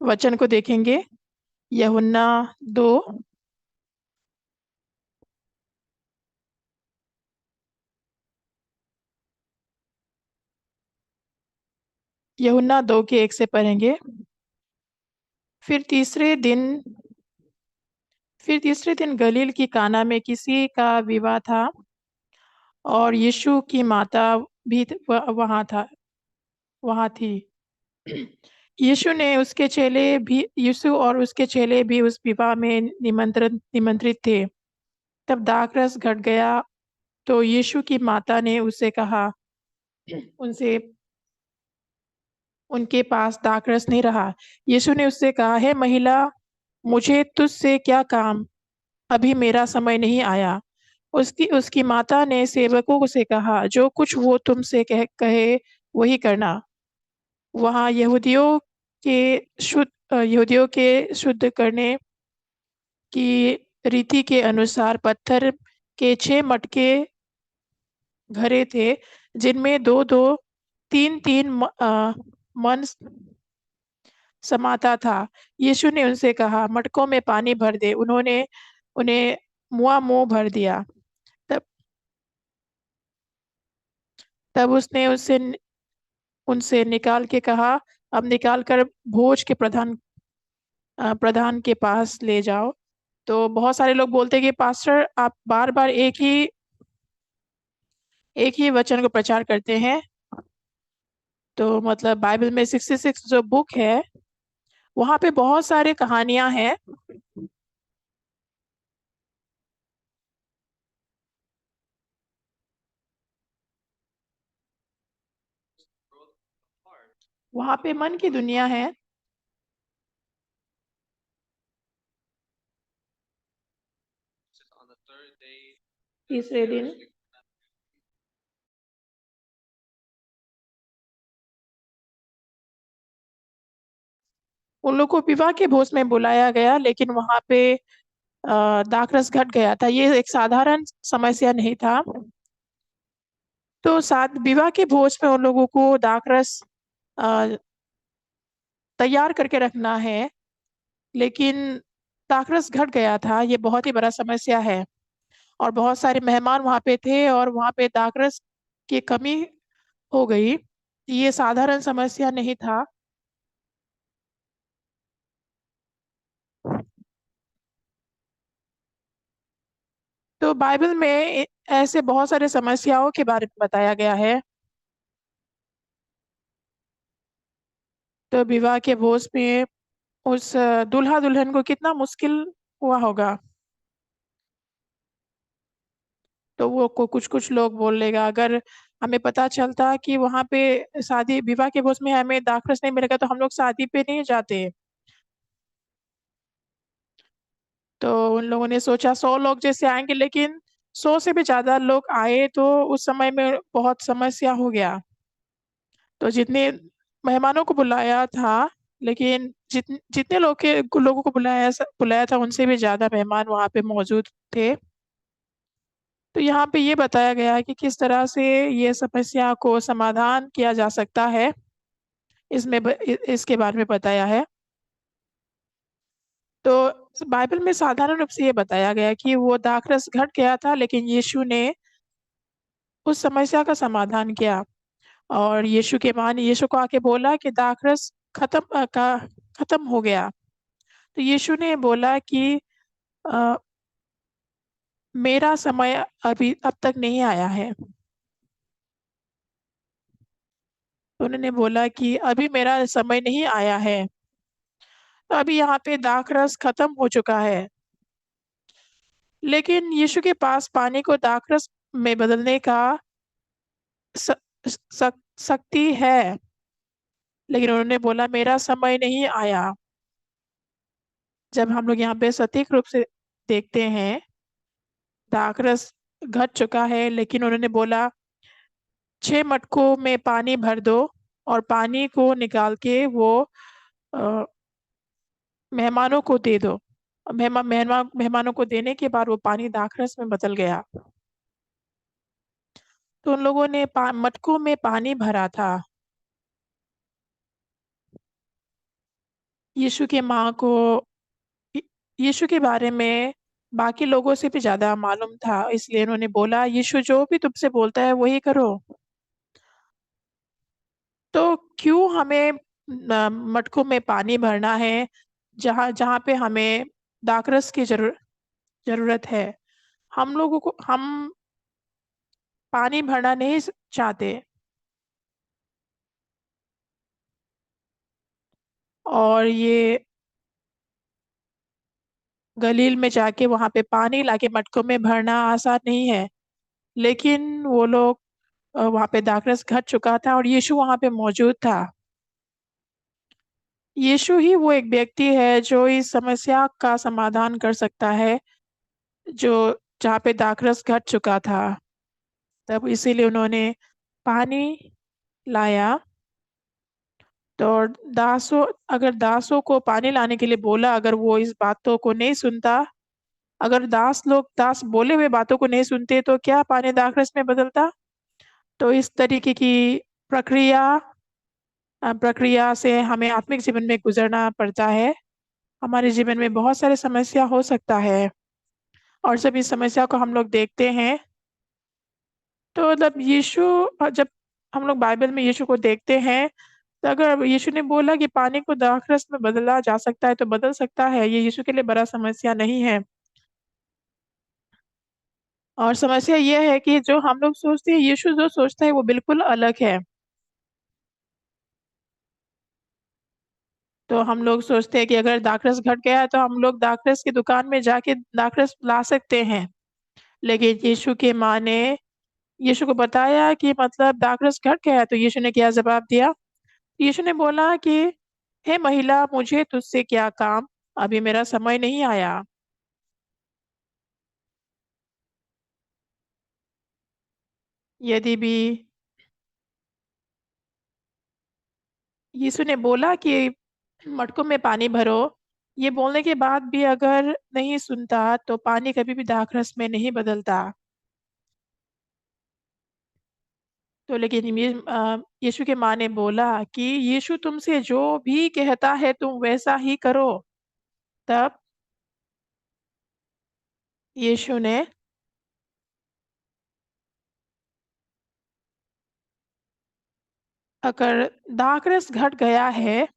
वचन को देखेंगे। यूहन्ना 2 यूहन्ना 2 के 1 से पढ़ेंगे। फिर तीसरे दिन फिर तीसरे दिन गलील की काना में किसी का विवाह था और यीशु की माता भी वहाँ थी। यीशु और उसके चेले भी उस विवाह में निमंत्रित थे। तब दाखरस घट गया तो यीशु की माता ने उससे कहा, उनसे उनके पास दाखरस नहीं रहा। यीशु ने उससे कहा, हे महिला, मुझे तुझसे क्या काम? अभी मेरा समय नहीं आया। उसकी उसकी माता ने सेवकों से कहा, जो कुछ वो तुमसे कहे वही करना। वहाँ यहूदियों के शुद्ध करने की रीति के अनुसार पत्थर के 6 मटके घड़े थे, जिनमें 2-2, 3-3 मन समाता था। यीशु ने उनसे कहा, मटकों में पानी भर दे। उन्होंने उन्हें मुँह भर दिया। तब तब उसने उनसे निकाल के कहा, अब निकाल कर भोज के प्रधान के पास ले जाओ। तो बहुत सारे लोग बोलते हैं कि पास्टर आप बार-बार एक ही वचन को प्रचार करते हैं। तो मतलब बाइबल में 66 जो बुक है, वहाँ पे बहुत सारे कहानियाँ हैं। वहाँ पे मन की दुनिया है। तीसरे दिन उन लोग को विवाह के भोज में बुलाया गया, लेकिन वहाँ पे दाखरस घट गया था। ये एक साधारण समस्या नहीं था। तो साथ विवाह के भोज में उन लोगों को दाखरस अ, तैयार करके रखना है, लेकिन दाखरस घट गया था। ये बहुत ही बड़ा समस्या है और बहुत सारे मेहमान वहाँ पे थे और वहाँ पे दाखरस की कमी हो गई। ये साधारण समस्या नहीं था। तो बाइबल में ऐसे बहुत सारे समस्याओं के बारे में बताया गया है। तो विवाह के भोज में उस दूल्हा दुल्हन को कितना मुश्किल हुआ होगा। तो वो को कुछ कुछ लोग बोल लेगा, अगर हमें पता चलता कि वहाँ पे शादी विवाह के भोज में हमें दाखरस नहीं मिलेगा तो हम लोग शादी पे नहीं जाते। तो उन लोगों ने सोचा 100 लोग जैसे आएंगे, लेकिन 100 से भी ज्यादा लोग आए तो उस समय में बहुत समस्या हो गया। तो जितने मेहमानों को बुलाया था, लेकिन जितने लोगों को बुलाया था उनसे भी ज्यादा मेहमान वहाँ पे मौजूद थे। तो यहाँ पे ये बताया गया है कि किस तरह से ये समस्या को समाधान किया जा सकता है। इसके बारे में बताया है। तो बाइबल में साधारण रूप से ये बताया गया है कि वो दाखरस घट गया था, लेकिन यीशु ने उस समस्या का समाधान किया। और यीशु को आके बोला कि दाखरस खत्म हो गया। तो यीशु ने बोला कि अ, मेरा समय अभी अब तक नहीं आया है। तो उन्होंने बोला कि अभी मेरा समय नहीं आया है। तो अभी यहाँ पे दाखरस खत्म हो चुका है, लेकिन यीशु के पास पानी को दाखरस में बदलने का स, शक्ति है। लेकिन उन्होंने बोला मेरा समय नहीं आया। जब हम लोग यहाँ पे सटीक रूप से देखते हैं, दाखरस घट चुका है, लेकिन उन्होंने बोला 6 मटकों में पानी भर दो और पानी को निकाल के वो अ, मेहमानों को दे दो। मेहमानों को देने के बाद वो पानी दाखरस में बदल गया। तो उन लोगों ने मटकों में पानी भरा था। यीशु के माँ को य- यीशु के बारे में बाकी लोगों से भी ज्यादा मालूम था, इसलिए उन्होंने बोला यीशु जो भी तुमसे बोलता है वही करो। तो क्यों हमें मटकों में पानी भरना है जहाँ जहाँ पे हमें दाखरस की जरूरत है। हम लोगों को हम पानी भरना नहीं चाहते। और ये गलील में जाके वहां पे पानी लाके मटकों में भरना आसान नहीं है। लेकिन वो लोग वहां पे दाखरस घट चुका था और यीशु वहां पे मौजूद था। यीशु ही वो एक व्यक्ति है जो इस समस्या का समाधान कर सकता है, जो जहाँ पे दाखरस घट चुका था। तब इसीलिए उन्होंने पानी लाया। तो दासों अगर दासों को पानी लाने के लिए बोला, अगर वो इस बातों को नहीं सुनता, अगर दास बोले हुए बातों को नहीं सुनते तो क्या पानी दाखरस में बदलता। तो इस तरीके की प्रक्रिया प्रक्रिया से हमें आत्मिक जीवन में गुजरना पड़ता है। हमारे जीवन में बहुत सारे समस्या हो सकता है, और जब इस समस्या को हम लोग देखते हैं तो मतलब यीशु जब हम लोग बाइबल में यीशु को देखते हैं, तो अगर यीशु ने बोला कि पानी को द्राक्षरस में बदला जा सकता है तो बदल सकता है, ये यीशु के लिए बड़ा समस्या नहीं है। और समस्या ये है कि जो हम लोग सोचते हैं, यीशु जो सोचता है वो बिल्कुल अलग है। तो हम लोग सोचते हैं कि अगर दाखरस घट गया है तो हम लोग दाखरस की दुकान में जाके दाखरस ला सकते हैं। लेकिन यीशु की माँ ने यीशु को बताया कि मतलब दाखरस घट गया है, तो यीशु ने क्या जवाब दिया। यीशु ने बोला कि हे महिला, मुझे तुझसे क्या काम, अभी मेरा समय नहीं आया। यदि भी यीशु ने बोला कि मटकों में पानी भरो, ये बोलने के बाद भी अगर नहीं सुनता तो पानी कभी भी दाखरस में नहीं बदलता। तो लेकिन यीशु के माँ ने बोला कि यीशु तुमसे जो भी कहता है तुम वैसा ही करो। तब यीशु ने अगर दाखरस घट गया है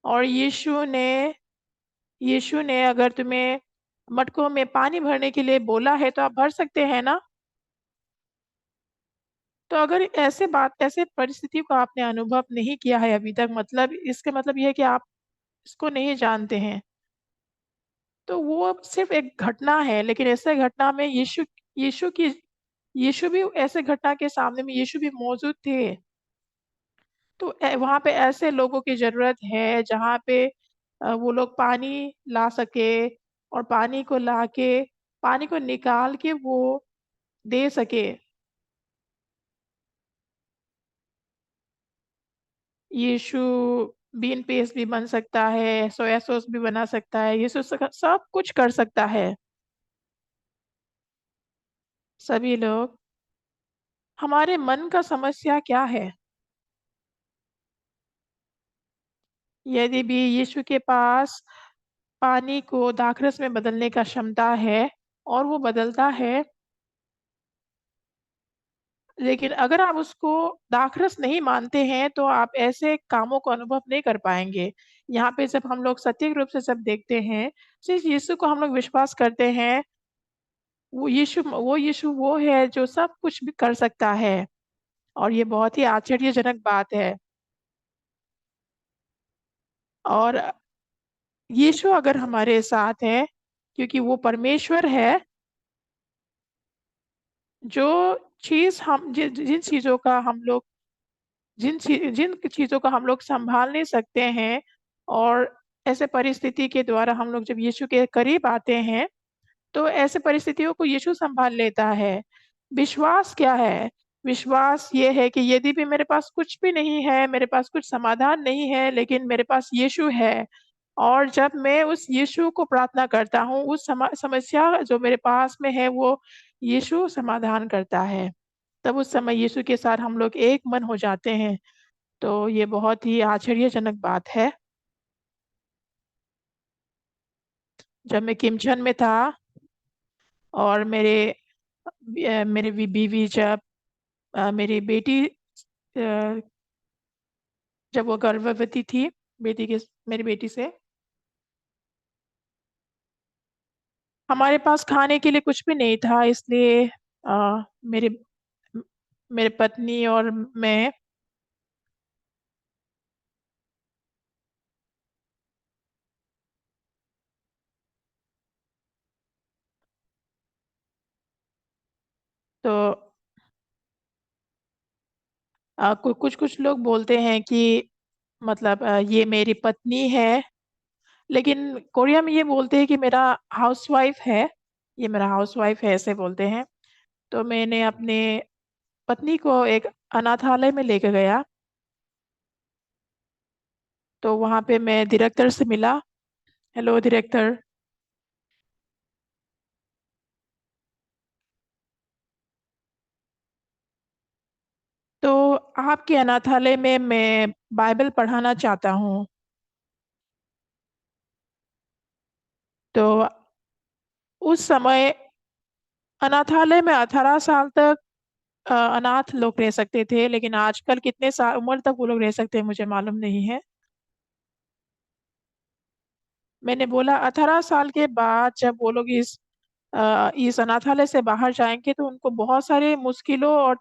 और यीशु ने अगर तुम्हें मटकों में पानी भरने के लिए बोला है तो आप भर सकते हैं ना। तो अगर ऐसे परिस्थिति को आपने अनुभव नहीं किया है अभी तक, मतलब इसके मतलब ये है कि आप इसको नहीं जानते हैं। तो वो सिर्फ एक घटना है, लेकिन ऐसे घटना में यीशु की यीशु भी ऐसे घटना के सामने में यीशु भी मौजूद थे। तो वहां पे ऐसे लोगों की जरूरत है जहाँ पे वो लोग पानी ला सके, और पानी को लाके पानी को निकाल के वो दे सके। यीशु बीन पेस्ट भी बन सकता है, सोया सॉस भी बना सकता है, यीशु सब कुछ कर सकता है। सभी लोग, हमारे मन का समस्या क्या है। यदि भी यीशु के पास पानी को दाखरस में बदलने का क्षमता है और वो बदलता है, लेकिन अगर आप उसको दाखरस नहीं मानते हैं तो आप ऐसे कामों को अनुभव नहीं कर पाएंगे। यहाँ पे जब हम लोग सत्य रूप से सब देखते हैं, जिस यीशु को हम लोग विश्वास करते हैं, वो है जो सब कुछ भी कर सकता है। और ये बहुत ही आश्चर्यजनक बात है। और यीशु अगर हमारे साथ है, क्योंकि वो परमेश्वर है, जो चीज हम जिन चीजों का हम लोग जिन चीजों का हम लोग संभाल नहीं सकते हैं, और ऐसे परिस्थिति के द्वारा हम लोग जब यीशु के करीब आते हैं तो ऐसे परिस्थितियों को यीशु संभाल लेता है। विश्वास क्या है। विश्वास ये है कि यदि भी मेरे पास कुछ भी नहीं है, मेरे पास कुछ समाधान नहीं है, लेकिन मेरे पास यीशु है, और जब मैं उस यीशु को प्रार्थना करता हूँ, उस समस्या जो मेरे पास में है वो यीशु समाधान करता है। तब उस समय यीशु के साथ हम लोग एक मन हो जाते हैं। तो ये बहुत ही आश्चर्यजनक बात है। जब मैं किमचन में था और मेरी बीवी जब मेरी बेटी जब वो गर्भवती थी बेटी के मेरी बेटी से, हमारे पास खाने के लिए कुछ भी नहीं था, इसलिए मेरे मेरे पत्नी और मैं तो कुछ कुछ लोग बोलते हैं कि मतलब ये मेरी पत्नी है, लेकिन कोरिया में ये बोलते हैं कि मेरा हाउसवाइफ है, ये मेरा हाउसवाइफ है ऐसे बोलते हैं। तो मैंने अपने पत्नी को एक अनाथालय में लेके गया, तो वहाँ पे मैं डायरेक्टर से मिला। Hello director. तो आपके अनाथालय में मैं बाइबल पढ़ाना चाहता हूँ। तो उस समय अनाथालय में 18 साल तक अनाथ लोग रह सकते थे, लेकिन आजकल कितने साल उम्र तक वो लोग रह सकते हैं मुझे मालूम नहीं है। मैंने बोला 18 साल के बाद जब वो लोग इस अनाथालय से बाहर जाएंगे तो उनको बहुत सारे मुश्किलों और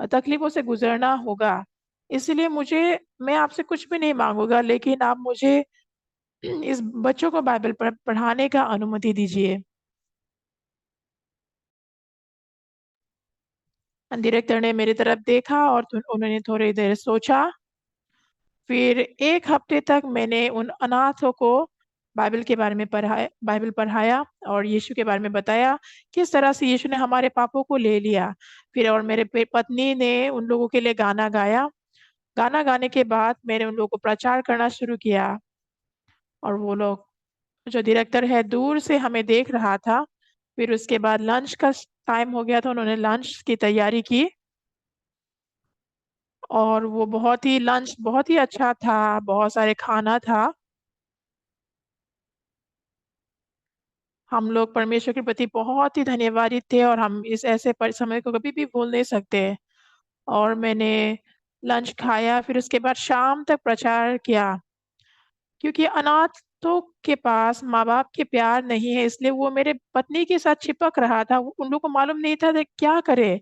तकलीफों से गुजरना होगा। इसलिए मैं आपसे कुछ भी नहीं मांगूंगा, लेकिन आप मुझे इस बच्चों को बाइबल पढ़ाने का अनुमति दीजिए। डायरेक्टर ने मेरी तरफ देखा और उन्होंने थोड़ी देर सोचा। फिर एक हफ्ते तक मैंने उन अनाथों को बाइबल पढ़ाया और यीशु के बारे में बताया, किस तरह से यीशु ने हमारे पापों को ले लिया। फिर और मेरे पत्नी ने उन लोगों के लिए गाना गाया। गाना गाने के बाद मैंने उन लोगों को प्रचार करना शुरू किया, और वो लोग, जो डायरेक्टर है, दूर से हमें देख रहा था। फिर उसके बाद लंच का टाइम हो गया था, उन्होंने लंच की तैयारी की, और वो लंच बहुत ही अच्छा था, बहुत सारे खाना था। हम लोग परमेश्वर के प्रति बहुत ही धन्यवादित थे, और हम इस ऐसे समय को कभी भी भूल नहीं सकते। और मैंने लंच खाया, फिर उसके बाद शाम तक प्रचार किया, क्योंकि अनाथों के पास माँ बाप के प्यार नहीं है, इसलिए वो मेरे पत्नी के साथ चिपक रहा था। उन लोगों को मालूम नहीं था कि क्या करे।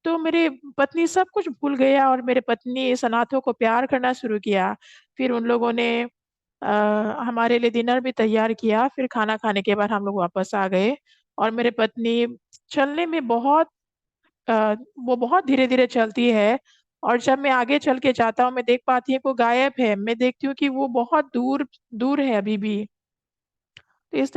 तो मेरे पत्नी सब कुछ भूल गया, और मेरे पत्नी इस अनाथों को प्यार करना शुरू किया। फिर उन लोगों ने हमारे लिए डिनर भी तैयार किया। फिर खाना खाने के बाद हम लोग वापस आ गए, और मेरे पत्नी चलने में अ, वो बहुत धीरे धीरे चलती है, और जब मैं आगे चल के जाता हूँ मैं देख पाती हूँ कि वो गायब है, मैं देखती हूँ कि वो बहुत दूर दूर है अभी भी। तो इस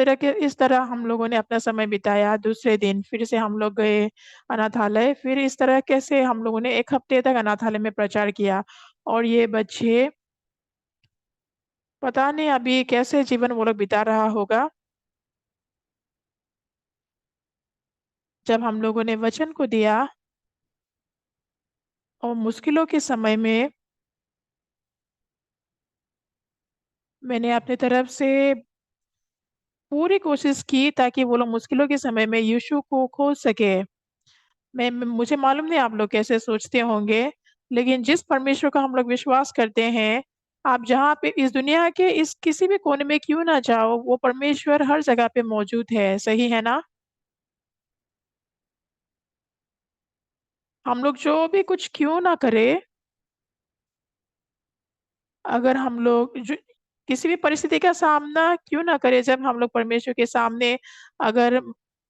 तरह हम लोगों ने अपना समय बिताया। दूसरे दिन फिर से हम लोग गए अनाथालय, फिर इस तरह कैसे हम लोगों ने एक हफ्ते तक अनाथालय में प्रचार किया। और ये बच्चे, पता नहीं अभी कैसे जीवन वो लोग बिता रहा होगा। जब हम लोगों ने वचन को दिया और मुश्किलों के समय में, मैंने अपनी तरफ से पूरी कोशिश की ताकि वो लोग मुश्किलों के समय में यीशु को खोज सके। मुझे मालूम नहीं आप लोग कैसे सोचते होंगे, लेकिन जिस परमेश्वर का हम लोग विश्वास करते हैं, आप जहाँ पे इस दुनिया के इस किसी भी कोने में क्यों ना जाओ, वो परमेश्वर हर जगह पे मौजूद है। सही है ना? हम लोग जो भी कुछ क्यों ना करें, अगर हम लोग किसी भी परिस्थिति का सामना क्यों ना करें, जब हम लोग परमेश्वर के सामने अगर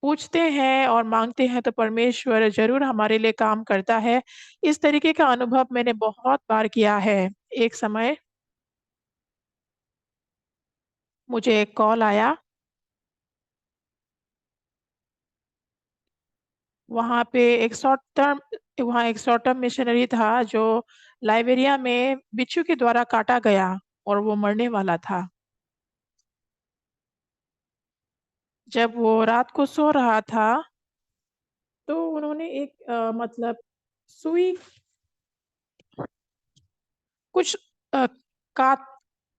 पूछते हैं और मांगते हैं, तो परमेश्वर जरूर हमारे लिए काम करता है। इस तरीके का अनुभव मैंने बहुत बार किया है। एक समय मुझे एक कॉल आया, वहाँ पे एक शॉर्ट टर्म मिशनरी था जो लाइबेरिया में बिच्छू के द्वारा काटा गया, और वो मरने वाला था। जब वो रात को सो रहा था, तो उन्होंने एक मतलब सुई कुछ अ, काट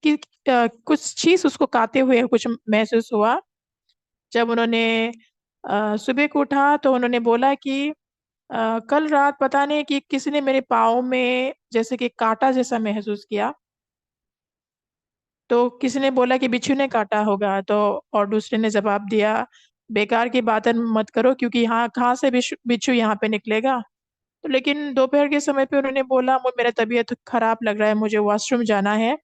कि कुछ चीज उसको काते हुए कुछ महसूस हुआ। जब उन्होंने सुबह को उठा तो उन्होंने बोला कि कल रात पता नहीं कि किसी ने मेरे पाँव में जैसे कि काँटा जैसा महसूस किया। तो किसी ने बोला कि बिच्छू ने काटा होगा, तो और दूसरे ने जवाब दिया, बेकार की बातें मत करो क्योंकि यहाँ कहाँ से बिच्छू यहाँ पे निकलेगा। तो लेकिन दोपहर के समय पे उन्होंने बोला मेरा तबीयत खराब लग रहा है, मुझे वॉशरूम जाना है।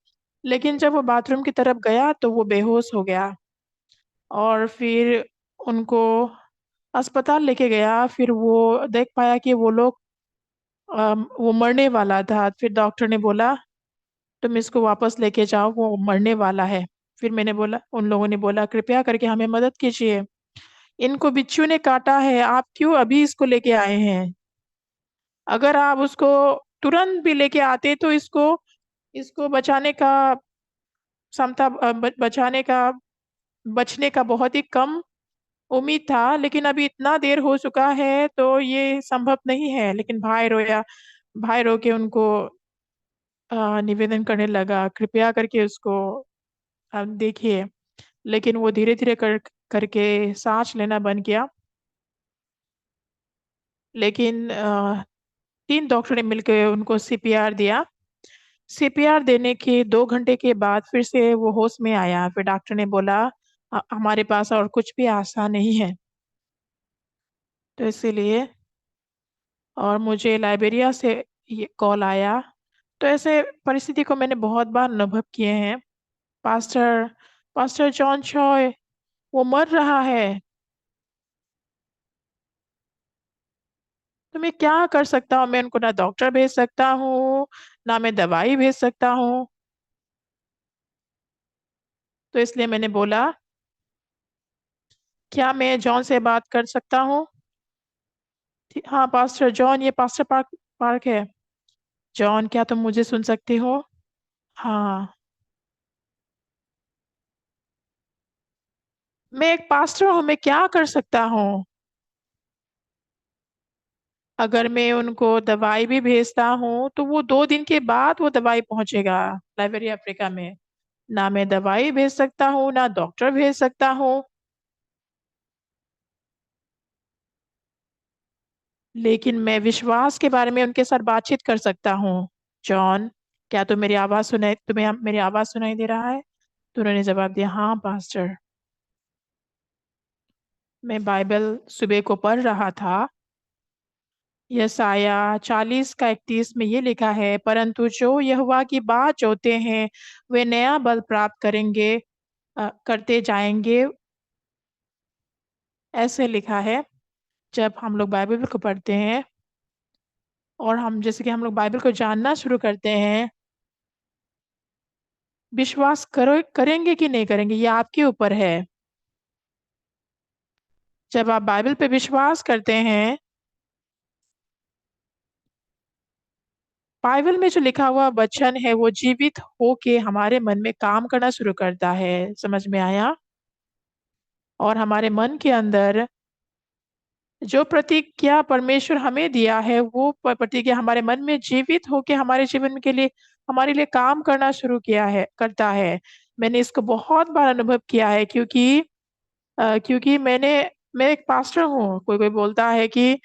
लेकिन जब वो बाथरूम की तरफ गया तो वो बेहोश हो गया और फिर उनको अस्पताल लेके गया। फिर वो देख पाया कि वो लोग वो मरने वाला था। फिर डॉक्टर ने बोला तुम इसको वापस लेके जाओ, वो मरने वाला है। फिर मैंने बोला, उन लोगों ने बोला कृपया करके हमें मदद कीजिए, इनको बिच्छू ने काटा है, आप क्यों अभी इसको लेके आए हैं? अगर आप उसको तुरंत भी लेके आते तो इसको इसको बचाने का क्षमता बचाने का बचने का बहुत ही कम उम्मीद था। लेकिन अभी इतना देर हो चुका है तो ये संभव नहीं है। लेकिन भाई रोया, भाई रो के उनको निवेदन करने लगा कृपया करके उसको आप देखिए। लेकिन वो धीरे धीरे करके सांस लेना बंद किया। लेकिन 3 डॉक्टर ने मिलकर उनको सीपीआर दिया। सीपीआर देने के 2 घंटे के बाद फिर से वो होश में आया। फिर डॉक्टर ने बोला हमारे पास और कुछ भी आसान नहीं है। तो इसीलिए और मुझे लाइबेरिया से ये कॉल आया। तो ऐसे परिस्थिति को मैंने बहुत बार अनुभव किए हैं। पास्टर पास्टर जॉन चॉय वो मर रहा है, तो मैं क्या कर सकता हूँ? मैं उनको ना डॉक्टर भेज सकता हूँ, ना मैं दवाई भेज सकता हूँ। तो इसलिए मैंने बोला क्या मैं जॉन से बात कर सकता हूँ? हाँ पास्टर जॉन, ये पास्टर पार्क पार्क है। जॉन क्या तुम मुझे सुन सकते हो? हाँ, मैं एक पास्टर हूँ, मैं क्या कर सकता हूँ? अगर मैं उनको दवाई भी भेजता हूँ तो वो 2 दिन के बाद वो दवाई पहुंचेगा लाइब्रेरी अफ्रीका में। ना मैं दवाई भेज सकता हूँ, ना डॉक्टर भेज सकता हूँ। लेकिन मैं विश्वास के बारे में उनके साथ बातचीत कर सकता हूँ। जॉन, क्या तुम्हें मेरी आवाज सुनाई दे रहा है? तो उन्होंने जवाब दिया, हाँ पास्टर। मैं बाइबल सुबह को पढ़ रहा था। यशाया 40 का 31 में ये लिखा है, परंतु जो यहोवा की बात जोते हैं वे नया बल प्राप्त करेंगे, करते जाएंगे। ऐसे लिखा है। जब हम लोग बाइबल को पढ़ते हैं और हम जैसे कि हम लोग बाइबल को जानना शुरू करते हैं, विश्वास करो करेंगे कि नहीं करेंगे ये आपके ऊपर है। जब आप बाइबल पे विश्वास करते हैं, बाइबल में जो लिखा हुआ वचन है वो जीवित होके हमारे मन में काम करना शुरू करता है। समझ में आया? और हमारे मन के अंदर जो प्रतिज्ञा परमेश्वर हमें दिया है वो प्रतिज्ञा हमारे मन में जीवित होके हमारे जीवन के लिए हमारे लिए काम करना शुरू किया है करता है। मैंने इसको बहुत बार अनुभव किया है क्योंकि मैं एक पास्टर हूँ। कोई कोई बोलता है कि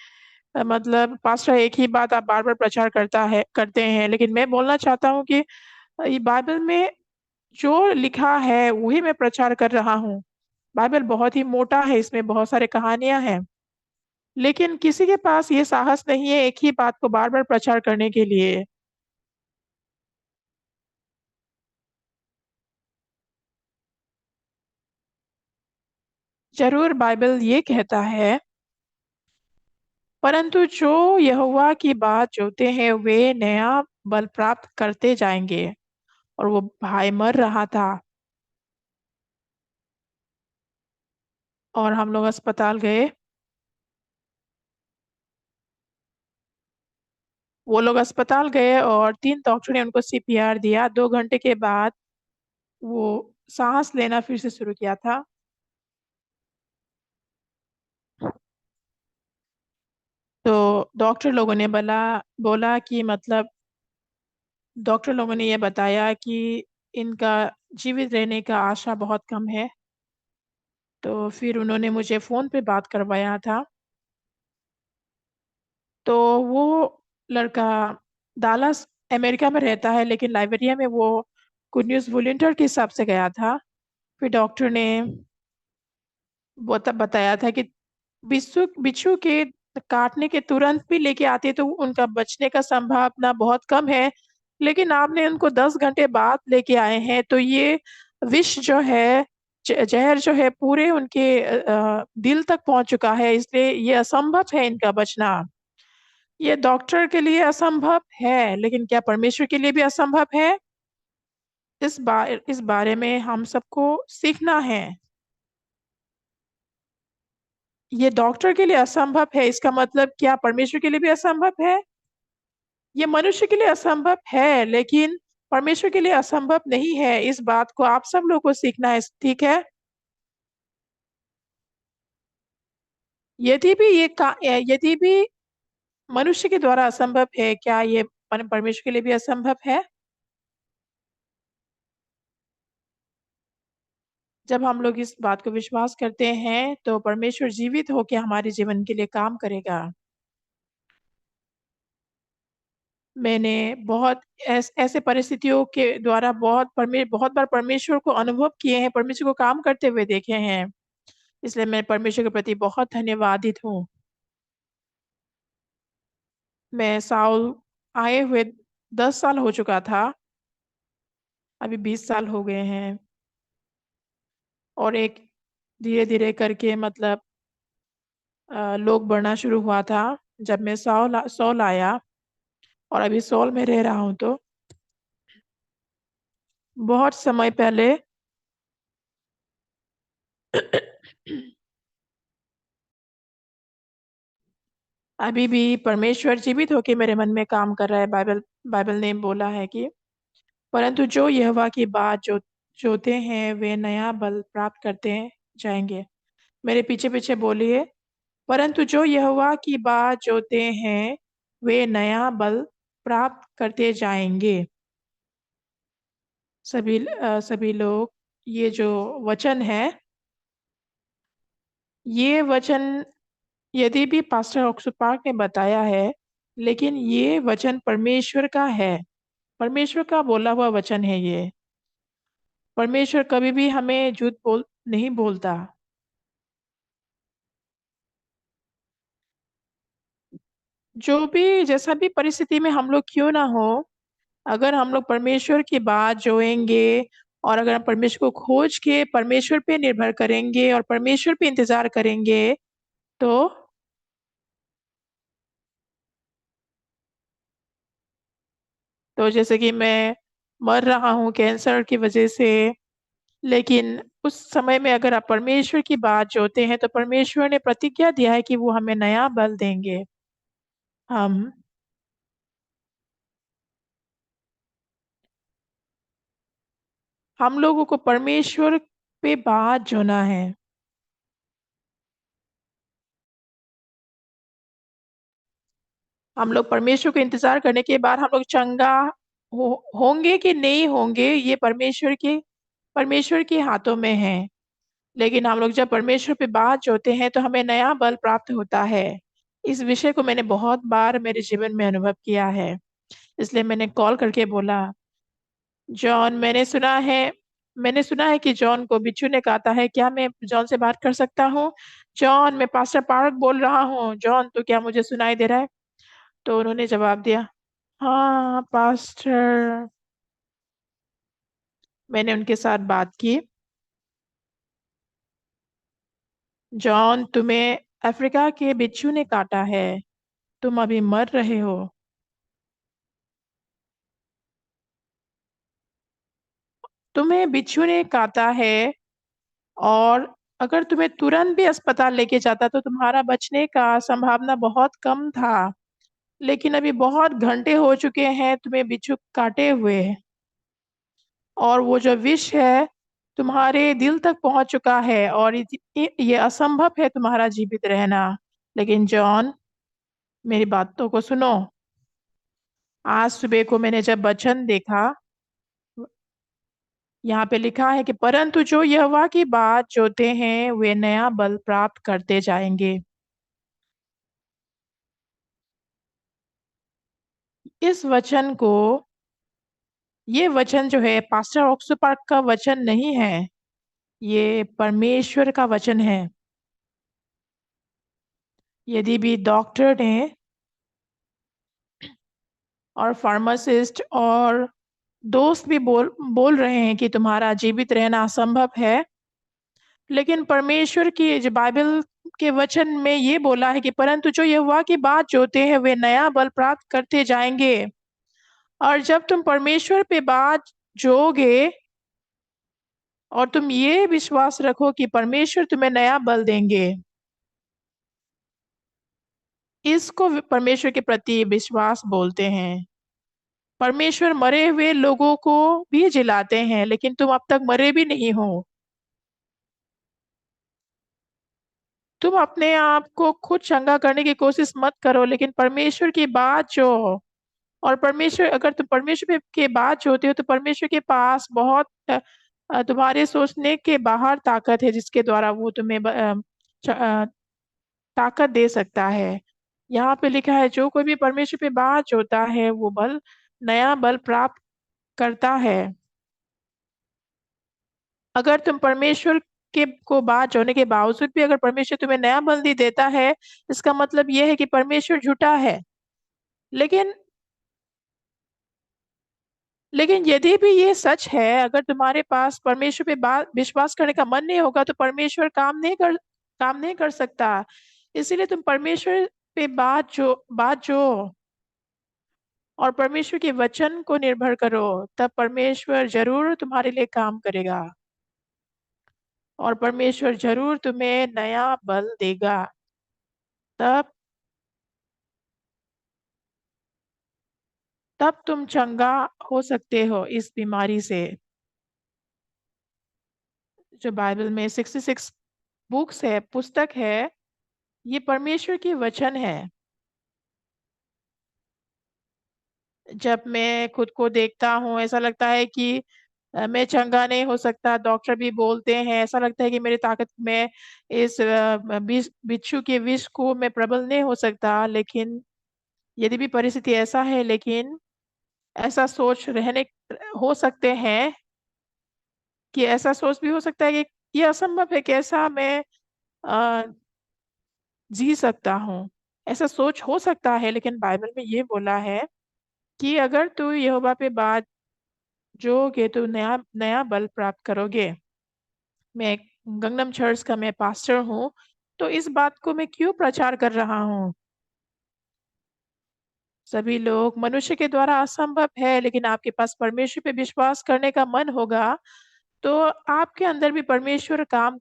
मतलब पास्टर एक ही बात आप बार बार प्रचार करते हैं, लेकिन मैं बोलना चाहता हूँ कि ये बाइबल में जो लिखा है वही मैं प्रचार कर रहा हूँ। बाइबल बहुत ही मोटा है, इसमें बहुत सारे कहानियां हैं। लेकिन किसी के पास ये साहस नहीं है एक ही बात को बार बार प्रचार करने के लिए। जरूर बाइबल ये कहता है, परंतु जो यहोवा की बात जोते हैं वे नया बल प्राप्त करते जाएंगे। और वो भाई मर रहा था और हम लोग अस्पताल गए। वो लोग अस्पताल गए और 3 डॉक्टर ने उनको सीपीआर दिया। 2 घंटे के बाद वो सांस लेना फिर से शुरू किया था। तो डॉक्टर लोगों ने बोला बोला कि मतलब डॉक्टर लोगों ने ये बताया कि इनका जीवित रहने का आशा बहुत कम है। तो फिर उन्होंने मुझे फ़ोन पे बात करवाया था। तो वो लड़का डालस अमेरिका में रहता है, लेकिन लाइबेरिया में वो गुड न्यूज़ वॉलंटियर के हिसाब से गया था। फिर डॉक्टर ने बताया था कि बिच्छू बिच्छू के काटने के तुरंत भी लेके आते तो उनका बचने का संभावना बहुत कम है, लेकिन आपने उनको 10 घंटे बाद लेके आए हैं, तो ये विष जो है, जहर जो है पूरे उनके दिल तक पहुंच चुका है, इसलिए ये असंभव है इनका बचना। ये डॉक्टर के लिए असंभव है, लेकिन क्या परमेश्वर के लिए भी असंभव है? इस बारे में हम सबको सीखना है। ये डॉक्टर के लिए असंभव है, इसका मतलब क्या परमेश्वर के लिए भी असंभव है? ये मनुष्य के लिए असंभव है, लेकिन परमेश्वर के लिए असंभव नहीं है। इस बात को आप सब लोगों को सीखना है, ठीक है? यदि भी यदि भी मनुष्य के द्वारा असंभव है, क्या ये परमेश्वर के लिए भी असंभव है? जब हम लोग इस बात को विश्वास करते हैं, तो परमेश्वर जीवित होकर हमारे जीवन के लिए काम करेगा। मैंने बहुत ऐसे परिस्थितियों के द्वारा बहुत बार परमेश्वर को अनुभव किए हैं, परमेश्वर को काम करते हुए देखे हैं। इसलिए मैं परमेश्वर के प्रति बहुत धन्यवादित हूँ। मैं साउल आए हुए 10 साल हो चुका था, अभी 20 साल हो गए हैं। और एक धीरे धीरे करके मतलब लोग बढ़ना शुरू हुआ था जब मैं सौल आया, और अभी सौल में रह रहा हूँ। तो बहुत समय पहले अभी भी परमेश्वर जीवित होकर मेरे मन में काम कर रहा है। बाइबल बाइबल ने बोला है कि परंतु जो यहोवा की बात जोते हैं वे नया बल प्राप्त करते जाएंगे। मेरे पीछे पीछे बोलिए, परंतु जो यहोवा की बात जोते हैं वे नया बल प्राप्त करते जाएंगे। सभी लोग, ये जो वचन है, ये वचन यदि भी पास्टर ऑक्सफोर्ड पार्क ने बताया है, लेकिन ये वचन परमेश्वर का है। परमेश्वर का बोला हुआ वचन है ये। परमेश्वर कभी भी हमें झूठ नहीं बोलता। जो भी जैसा भी परिस्थिति में हम लोग क्यों ना हो, अगर हम लोग परमेश्वर की बात जोएंगे, और अगर हम परमेश्वर को खोज के परमेश्वर पे निर्भर करेंगे और परमेश्वर पे इंतजार करेंगे, तो जैसे कि मैं मर रहा हूँ कैंसर की वजह से, लेकिन उस समय में अगर आप परमेश्वर की बात जोते हैं, तो परमेश्वर ने प्रतिज्ञा दिया है कि वो हमें नया बल देंगे। हम हम लोगों को परमेश्वर पे बात जोना है। हम लोग परमेश्वर को इंतजार करने के बाद हम लोग चंगा होंगे कि नहीं होंगे, ये परमेश्वर के हाथों में है। लेकिन हम लोग जब परमेश्वर पे बात जोते हैं, तो हमें नया बल प्राप्त होता है। इस विषय को मैंने बहुत बार मेरे जीवन में अनुभव किया है, इसलिए मैंने कॉल करके बोला, जॉन, मैंने सुना है कि जॉन को बिच्छू ने काटा है। क्या मैं जॉन से बात कर सकता हूँ? जॉन, मैं पास्टर पार्क बोल रहा हूँ। जॉन, तो क्या मुझे सुनाई दे रहा है? तो उन्होंने जवाब दिया, हाँ पास्टर। मैंने उनके साथ बात की। जॉन, तुम्हें अफ्रीका के बिच्छू ने काटा है, तुम अभी मर रहे हो। तुम्हें बिच्छू ने काटा है, और अगर तुम्हें तुरंत भी अस्पताल लेके जाता तो तुम्हारा बचने का संभावना बहुत कम था। लेकिन अभी बहुत घंटे हो चुके हैं तुम्हें बिच्छू काटे हुए, और वो जो विष है तुम्हारे दिल तक पहुंच चुका है, और ये असंभव है तुम्हारा जीवित रहना। लेकिन जॉन, मेरी बातों को सुनो। आज सुबह को मैंने जब वचन देखा, यहाँ पे लिखा है कि परंतु जो यहोवा की बात जोते हैं वे नया बल प्राप्त करते जाएंगे। इस वचन को, ये वचन जो है पास्टर ऑक्सफोर्ड का वचन नहीं है, ये परमेश्वर का वचन है। यदि भी डॉक्टर ने और फार्मासिस्ट और दोस्त भी बोल रहे हैं कि तुम्हारा जीवित रहना असंभव है, लेकिन परमेश्वर की जो बाइबल के वचन में ये बोला है कि परंतु जो यहोवा की बात जोते हैं वे नया बल प्राप्त करते जाएंगे। और जब तुम परमेश्वर पे बात जोगे और तुम ये विश्वास रखो कि परमेश्वर तुम्हें नया बल देंगे, इसको परमेश्वर के प्रति विश्वास बोलते हैं। परमेश्वर मरे हुए लोगों को भी जिलाते हैं, लेकिन तुम अब तक मरे भी नहीं हो। तुम अपने आप को खुद चंगा करने की कोशिश मत करो, लेकिन परमेश्वर की बात जो, और परमेश्वर, अगर तुम परमेश्वर के बात जो होते हो तो परमेश्वर के पास बहुत तुम्हारे सोचने के बाहर ताकत है, जिसके द्वारा वो तुम्हें ताकत दे सकता है। यहाँ पे लिखा है जो कोई भी परमेश्वर पे बात जोता है वो नया बल प्राप्त करता है। अगर तुम परमेश्वर के को बात जोने के बावजूद भी अगर परमेश्वर तुम्हें नया बल नहीं देता है, इसका मतलब यह है कि परमेश्वर झूठा है। लेकिन लेकिन यदि भी ये सच है, अगर तुम्हारे पास परमेश्वर पे बात विश्वास करने का मन नहीं होगा तो परमेश्वर काम नहीं कर सकता। इसीलिए तुम परमेश्वर पे बात जो और परमेश्वर के वचन को निर्भर करो, तब परमेश्वर जरूर तुम्हारे लिए काम करेगा और परमेश्वर जरूर तुम्हें नया बल देगा। तब तब तुम चंगा हो सकते हो इस बीमारी से। जो बाइबल में 66 बुक्स है, पुस्तक है, ये परमेश्वर की वचन है। जब मैं खुद को देखता हूँ ऐसा लगता है कि मैं चंगा नहीं हो सकता। डॉक्टर भी बोलते हैं, ऐसा लगता है कि मेरी ताकत में इस बिच्छू के विष को मैं प्रबल नहीं हो सकता। लेकिन यदि भी परिस्थिति ऐसा है, लेकिन ऐसा सोच रहने हो सकते हैं कि ऐसा सोच भी हो सकता है कि ये असंभव है, कैसा मैं अ, जी सकता हूँ। ऐसा सोच हो सकता है, लेकिन बाइबल में ये बोला है कि अगर तू यहोवा पे बात जोगे तो नया नया बल प्राप्त करोगे। मैं गंगनम चर्च का मैं पास्टर हूँ, तो इस बात को मैं क्यों प्रचार कर रहा हूँ। सभी लोग मनुष्य के द्वारा असंभव है, लेकिन आपके पास परमेश्वर पे विश्वास करने का मन होगा तो आपके अंदर भी परमेश्वर काम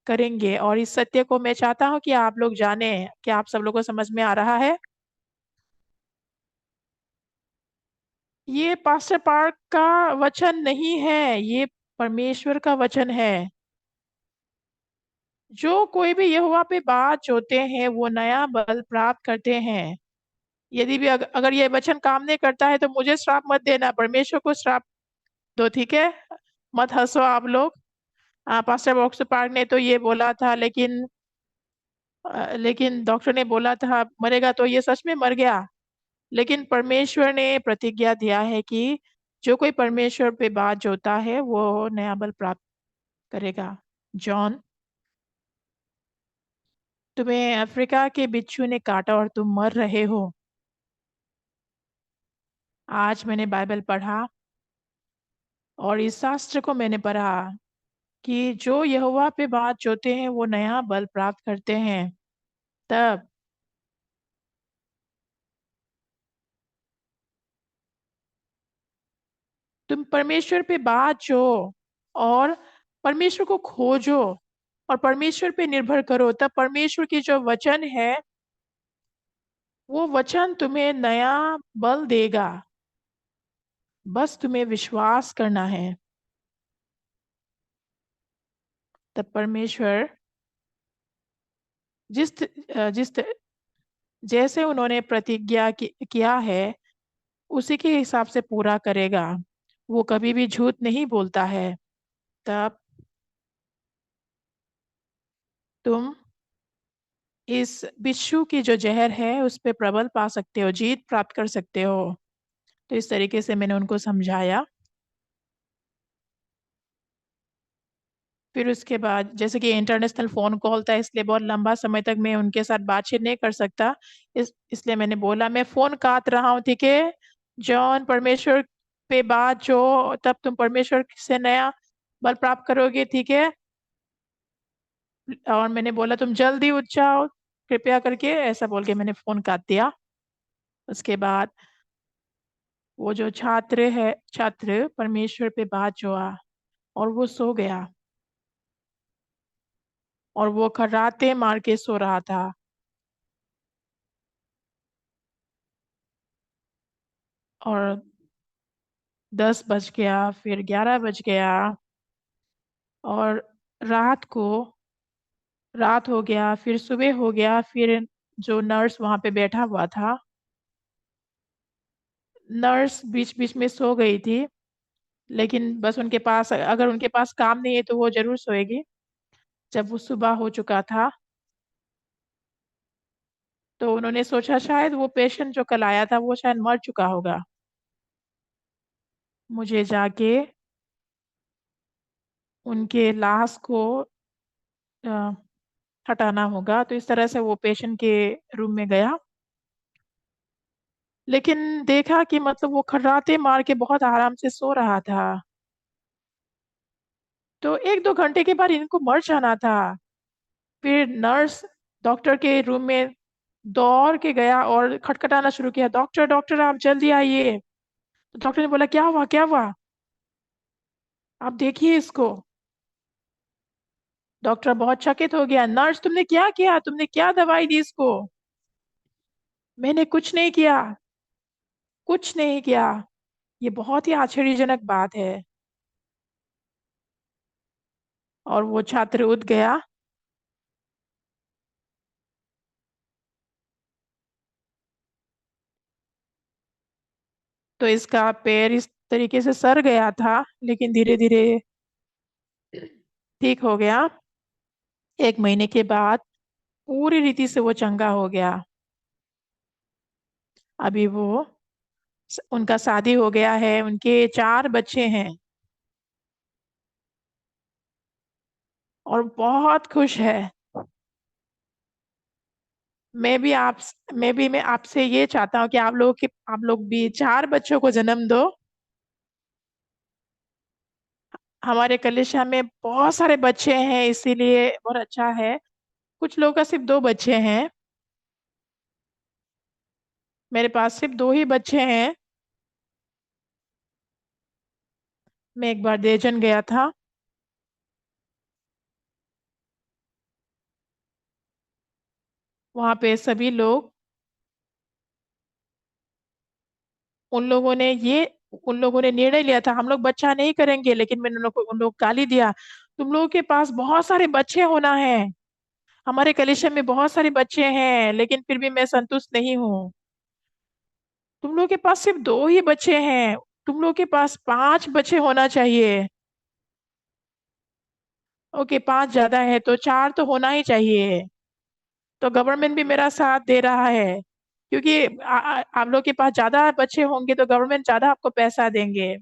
करेंगे। और इस सत्य को मैं चाहता हूँ कि आप लोग जाने। क्या आप सब लोगों को समझ में आ रहा है? ये पास्टर पार्क का वचन नहीं है, ये परमेश्वर का वचन है। जो कोई भी यहोवा पे बात जोते हैं वो नया बल प्राप्त करते हैं। यदि भी अगर ये वचन काम नहीं करता है तो मुझे श्राप मत देना, परमेश्वर को श्राप दो, ठीक है? मत हंसो आप लोग। पास्टर बॉक्स पार्क ने तो ये बोला था, लेकिन डॉक्टर ने बोला था मरेगा, तो ये सच में मर गया। लेकिन परमेश्वर ने प्रतिज्ञा दिया है कि जो कोई परमेश्वर पे बात जोता है वो नया बल प्राप्त करेगा। जॉन, तुम्हें अफ्रीका के बिच्छू ने काटा और तुम मर रहे हो। आज मैंने बाइबल पढ़ा और इस शास्त्र को मैंने पढ़ा कि जो यहोवा पे बात जोते हैं वो नया बल प्राप्त करते हैं। तब तुम परमेश्वर पे बात जो और परमेश्वर को खोजो और परमेश्वर पे निर्भर करो, तब परमेश्वर की जो वचन है वो वचन तुम्हें नया बल देगा। बस तुम्हें विश्वास करना है। तब परमेश्वर जिस जिस जैसे उन्होंने प्रतिज्ञा किया है उसी के हिसाब से पूरा करेगा। वो कभी भी झूठ नहीं बोलता है। तब तुम इस बिच्छू की जो जहर है उस पे प्रबल पा सकते हो, जीत प्राप्त कर सकते हो। तो इस तरीके से मैंने उनको समझाया। फिर उसके बाद जैसे कि इंटरनेशनल फोन कॉल था, इसलिए बहुत लंबा समय तक मैं उनके साथ बातचीत नहीं कर सकता। इसलिए मैंने बोला मैं फोन काट रहा हूँ, ठीक है जॉन, परमेश्वर पे बात जो, तब तुम परमेश्वर से नया बल प्राप्त करोगे, ठीक है। और मैंने बोला तुम जल्दी उठ जाओ कृपया करके, ऐसा बोल के मैंने फोन काट दिया। उसके बाद वो जो छात्र परमेश्वर पे बात जो आ, और वो सो गया, और वो खर्राटे मार के सो रहा था। और 10 बज गया, फिर 11 बज गया, और रात को रात हो गया, फिर सुबह हो गया। फिर जो नर्स वहां पे बैठा हुआ था, नर्स बीच बीच में सो गई थी, लेकिन बस उनके पास, अगर उनके पास काम नहीं है तो वो जरूर सोएगी। जब वो सुबह हो चुका था तो उन्होंने सोचा शायद वो पेशेंट जो कल आया था वो शायद मर चुका होगा, मुझे जाके उनके लाश को अ, हटाना होगा। तो इस तरह से वो पेशेंट के रूम में गया, लेकिन देखा कि मतलब वो खर्राटे मार के बहुत आराम से सो रहा था। तो 1-2 घंटे के बाद इनको मर जाना था। फिर नर्स डॉक्टर के रूम में दौड़ के गया और खटखटाना शुरू किया, डॉक्टर डॉक्टर आप जल्दी आइए। तो डॉक्टर ने बोला क्या हुआ क्या हुआ, आप देखिए इसको। डॉक्टर बहुत चकित हो गया, नर्स तुमने क्या किया, तुमने क्या दवाई दी इसको। मैंने कुछ नहीं किया, कुछ नहीं किया। ये बहुत ही आश्चर्यजनक बात है। और वो छात्र उठ गया। तो इसका पैर इस तरीके से सर गया था, लेकिन धीरे धीरे ठीक हो गया। 1 महीने के बाद पूरी रीति से वो चंगा हो गया। अभी उनका शादी हो गया है, उनके 4 बच्चे हैं, और बहुत खुश है। मैं आपसे ये चाहता हूँ कि आप लोग भी 4 बच्चों को जन्म दो। हमारे कलिसिया में बहुत सारे बच्चे हैं, इसीलिए बहुत अच्छा है। कुछ लोगों का सिर्फ 2 बच्चे हैं, मेरे पास सिर्फ 2 ही बच्चे हैं। मैं एक बार देजन गया था, वहां पे सभी लोग, उन लोगों ने ये उन लोगों ने निर्णय लिया था हम लोग बच्चा नहीं करेंगे, लेकिन मैंने उन लोग गाली दिया, तुम लोगों के पास बहुत सारे बच्चे होना है। हमारे कलिसिया में बहुत सारे बच्चे हैं, लेकिन फिर भी मैं संतुष्ट नहीं हूँ। तुम लोगों के पास सिर्फ 2 ही बच्चे हैं, तुम लोगों के पास 5 बच्चे होना चाहिए। ओके, 5 ज्यादा है तो 4 तो होना ही चाहिए। तो गवर्नमेंट भी मेरा साथ दे रहा है, क्योंकि आप लोग के पास ज्यादा बच्चे होंगे तो गवर्नमेंट ज्यादा आपको पैसा देंगे।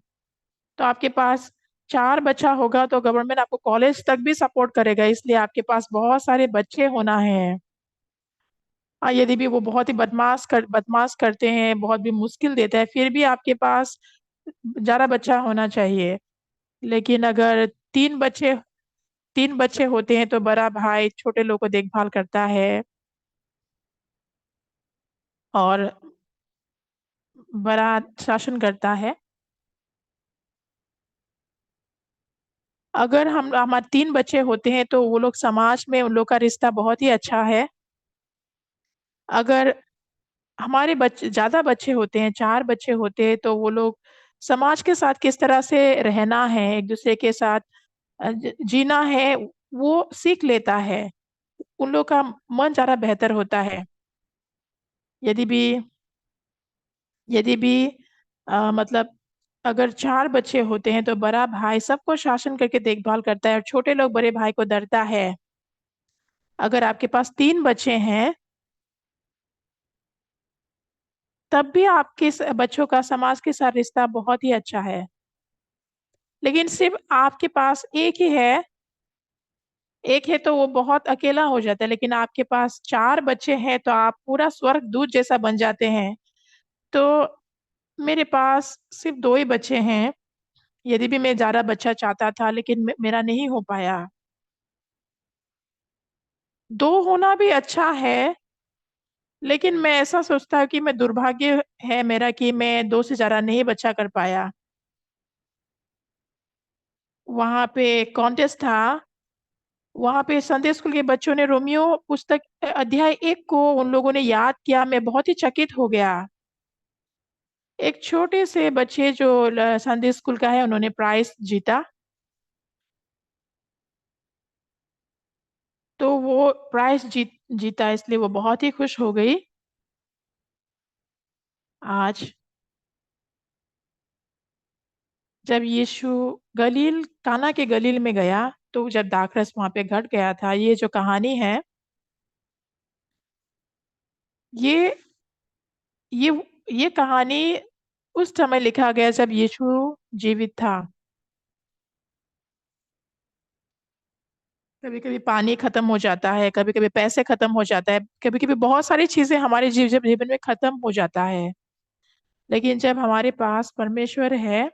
तो आपके पास 4 बच्चा होगा तो गवर्नमेंट आपको कॉलेज तक भी सपोर्ट करेगा, इसलिए आपके पास बहुत सारे बच्चे होना है। यदि भी वो बहुत ही बदमाश करते हैं, बहुत भी मुश्किल देता है, फिर भी आपके पास ज्यादा बच्चा होना चाहिए। लेकिन अगर 3 बच्चे 3 बच्चे होते हैं तो बड़ा भाई छोटे लोग को देखभाल करता है, और बड़ा शासन करता है। अगर हम हमारे 3 बच्चे होते हैं तो वो लोग समाज में उन लोग का रिश्ता बहुत ही अच्छा है। अगर हमारे बच्चे ज्यादा बच्चे होते हैं, 4 बच्चे होते हैं, तो वो लोग समाज के साथ किस तरह से रहना है, एक दूसरे के साथ जीना है, वो सीख लेता है। उन लोग का मन ज्यादा बेहतर होता है। यदि भी यदि भी मतलब अगर 4 बच्चे होते हैं तो बड़ा भाई सबको शासन करके देखभाल करता है और छोटे लोग बड़े भाई को डरता है। अगर आपके पास 3 बच्चे हैं तब भी आपके बच्चों का समाज के साथ रिश्ता बहुत ही अच्छा है। लेकिन सिर्फ आपके पास एक है तो वो बहुत अकेला हो जाता है, लेकिन आपके पास 4 बच्चे हैं तो आप पूरा स्वर्ग दूत जैसा बन जाते हैं। तो मेरे पास सिर्फ 2 ही बच्चे हैं। यदि भी मैं ज्यादा बच्चा चाहता था लेकिन मेरा नहीं हो पाया। 2 होना भी अच्छा है, लेकिन मैं ऐसा सोचता हूँ कि मैं दुर्भाग्य है मेरा कि मैं 2 से ज्यादा नहीं बच्चा कर पाया। वहां पे कॉन्टेस्ट था। वहां पे संडे स्कूल के बच्चों ने रोमियो पुस्तक अध्याय 1 को उन लोगों ने याद किया। मैं बहुत ही चकित हो गया। एक छोटे से बच्चे जो संडे स्कूल का है उन्होंने प्राइज जीता। तो वो जीता इसलिए वो बहुत ही खुश हो गई। आज जब यीशु गलील काना के गलील में गया तो जब दाखरस वहां पे घट गया था, ये जो कहानी है ये ये ये कहानी उस समय लिखा गया जब यीशु जीवित था। कभी कभी पानी खत्म हो जाता है, कभी कभी पैसे खत्म हो जाता है, कभी कभी बहुत सारी चीजें हमारे जीवन में खत्म हो जाता है। लेकिन जब हमारे पास परमेश्वर है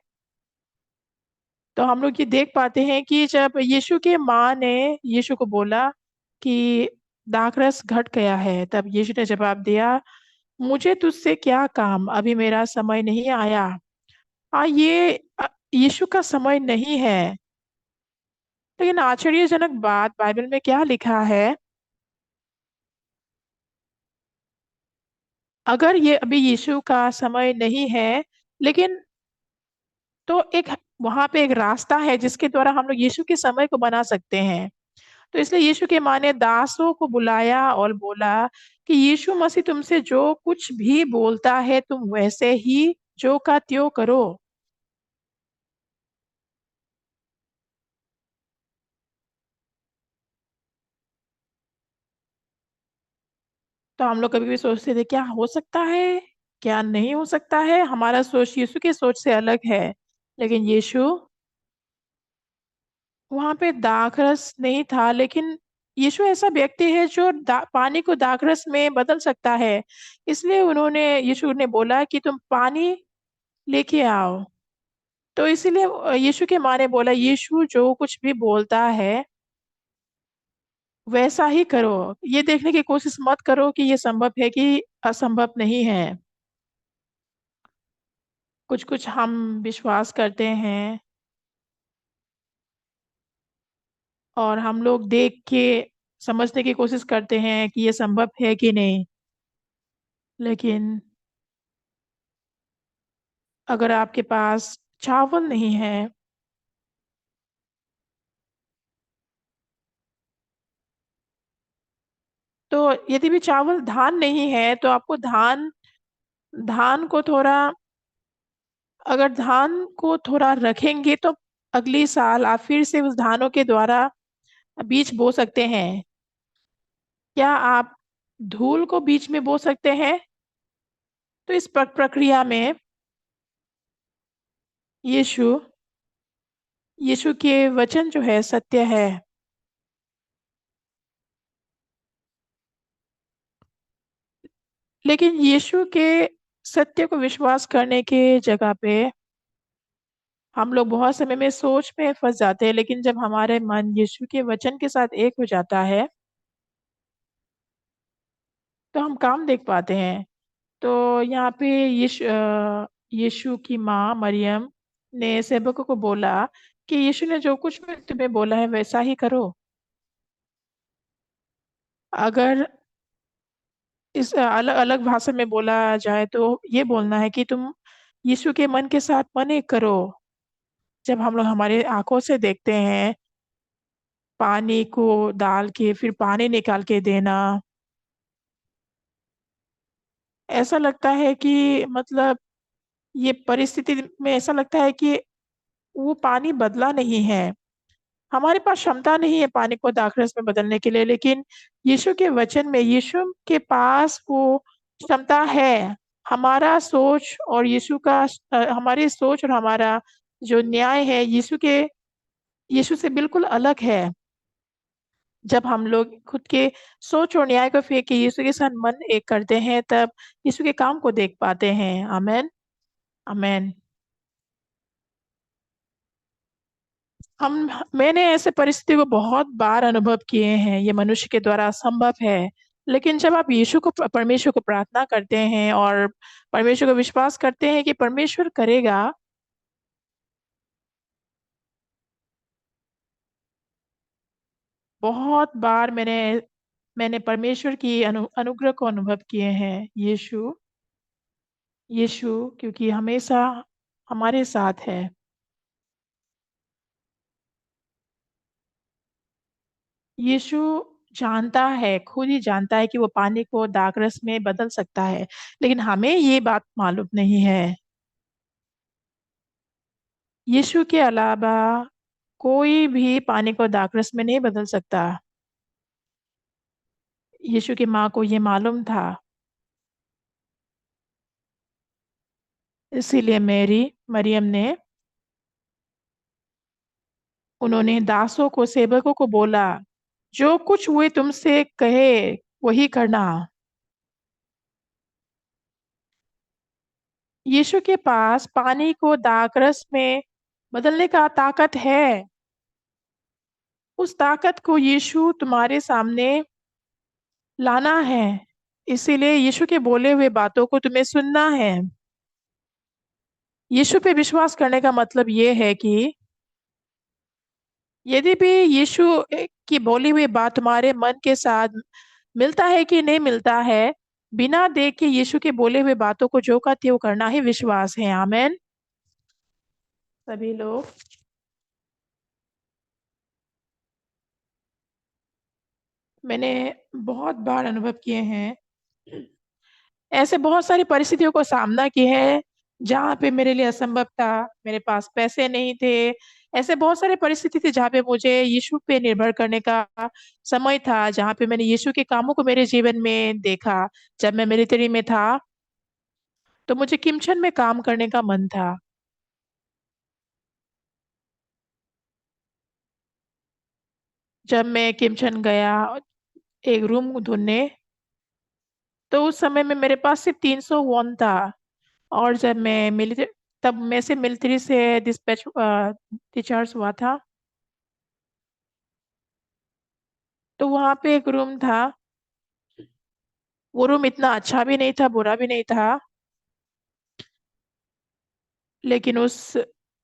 तो हम लोग ये देख पाते हैं कि जब यीशु के माँ ने यीशु को बोला कि दाखरस घट गया है, तब यीशु ने जवाब दिया, मुझे तुझसे क्या काम, अभी मेरा समय नहीं आया। हाँ, ये यीशु का समय नहीं है। लेकिन आश्चर्यजनक बात बाइबल में क्या लिखा है, अगर ये अभी यीशु का समय नहीं है, लेकिन तो एक वहां पे एक रास्ता है जिसके द्वारा हम लोग यीशु के समय को बना सकते हैं। तो इसलिए यीशु के माँ ने दासों को बुलाया और बोला कि यीशु मसीह तुमसे जो कुछ भी बोलता है तुम वैसे ही जो का त्यों करो। तो हम लोग कभी कभी सोचते थे क्या हो सकता है, क्या नहीं हो सकता है, हमारा सोच यीशु की सोच से अलग है। लेकिन यीशु वहां पे दाखरस नहीं था, लेकिन यीशु ऐसा व्यक्ति है जो पानी को दाखरस में बदल सकता है। इसलिए उन्होंने यीशु ने बोला कि तुम पानी लेके आओ। तो इसीलिए यीशु के माँ ने बोला यीशु जो कुछ भी बोलता है वैसा ही करो। ये देखने की कोशिश मत करो कि ये संभव है कि असंभव नहीं है। कुछ कुछ हम विश्वास करते हैं और हम लोग देख के समझने की कोशिश करते हैं कि ये संभव है कि नहीं। लेकिन अगर आपके पास चावल नहीं है तो यदि भी चावल धान नहीं है तो आपको धान धान को थोड़ा अगर धान को थोड़ा रखेंगे तो अगली साल आप फिर से उस धानों के द्वारा बीज बो सकते हैं। क्या आप धूल को बीज में बो सकते हैं? तो इस प्रक्रिया में यीशु यीशु के वचन जो है सत्य है। लेकिन यीशु के सत्य को विश्वास करने के जगह पे हम लोग बहुत समय में सोच में फंस जाते हैं, लेकिन जब हमारे मन यीशु के वचन के साथ एक हो जाता है तो हम काम देख पाते हैं। तो यहाँ पे यीशु की माँ मरियम ने सेवकों को बोला कि यीशु ने जो कुछ भी तुम्हें बोला है वैसा ही करो। अगर इस अलग अलग भाषा में बोला जाए तो ये बोलना है कि तुम यीशु के मन के साथ मन एक करो। जब हम लोग हमारे आंखों से देखते हैं पानी को डाल के फिर पानी निकाल के देना, ऐसा लगता है कि मतलब ये परिस्थिति में ऐसा लगता है कि वो पानी बदला नहीं है। हमारे पास क्षमता नहीं है पानी को दाखरस में बदलने के लिए, लेकिन यीशु के वचन में यीशु के पास वो क्षमता है। हमारा सोच और यीशु का हमारी सोच और हमारा जो न्याय है यीशु से बिल्कुल अलग है। जब हम लोग खुद के सोच और न्याय को फेंक के यीशु के साथ मन एक करते हैं, तब यीशु के काम को देख पाते हैं। आमेन। आमेन। हम मैंने ऐसे परिस्थिति को बहुत बार अनुभव किए हैं। ये मनुष्य के द्वारा असंभव है, लेकिन जब आप यीशु को परमेश्वर को प्रार्थना करते हैं और परमेश्वर को विश्वास करते हैं कि परमेश्वर करेगा। बहुत बार मैंने मैंने परमेश्वर की अनुग्रह को अनुभव किए हैं। यीशु यीशु क्योंकि हमेशा हमारे साथ है। यीशु जानता है, खुद ही जानता है कि वो पानी को दाखरस में बदल सकता है, लेकिन हमें ये बात मालूम नहीं है। यीशु के अलावा कोई भी पानी को दाखरस में नहीं बदल सकता। यीशु की माँ को ये मालूम था। इसीलिए मरियम ने उन्होंने दासों को, सेवकों को बोला, जो कुछ वे तुमसे कहे वही करना। यीशु के पास पानी को दाखरस में बदलने का ताकत है। उस ताकत को यीशु तुम्हारे सामने लाना है। इसीलिए यीशु के बोले हुए बातों को तुम्हें सुनना है। यीशु पे विश्वास करने का मतलब ये है कि यदि भी यीशु की बोली हुई बात तुम्हारे मन के साथ मिलता है कि नहीं मिलता है, बिना देख के यीशु के बोले हुए बातों को जो का त्यों करना ही विश्वास है। आमेन। सभी लोग मैंने बहुत बार अनुभव किए हैं। ऐसे बहुत सारी परिस्थितियों को सामना किया है जहाँ पे मेरे लिए असंभव था। मेरे पास पैसे नहीं थे। ऐसे बहुत सारे परिस्थिति थी जहाँ पे मुझे यीशु पे निर्भर करने का समय था, जहाँ पे मैंने यीशु के कामों को मेरे जीवन में देखा। जब मैं मिलिट्री में था तो मुझे किमचन में काम करने का मन था। जब मैं किमचन गया एक रूम ढूंढने, तो उस समय में मेरे पास सिर्फ 300 वॉन था। और जब मैं मिलिट्री तब मैं से मिलिट्री से डिस्पैच डिस्चार्ज हुआ था, तो वहां पे एक रूम था। वो रूम इतना अच्छा भी नहीं था, बुरा भी नहीं था, लेकिन उस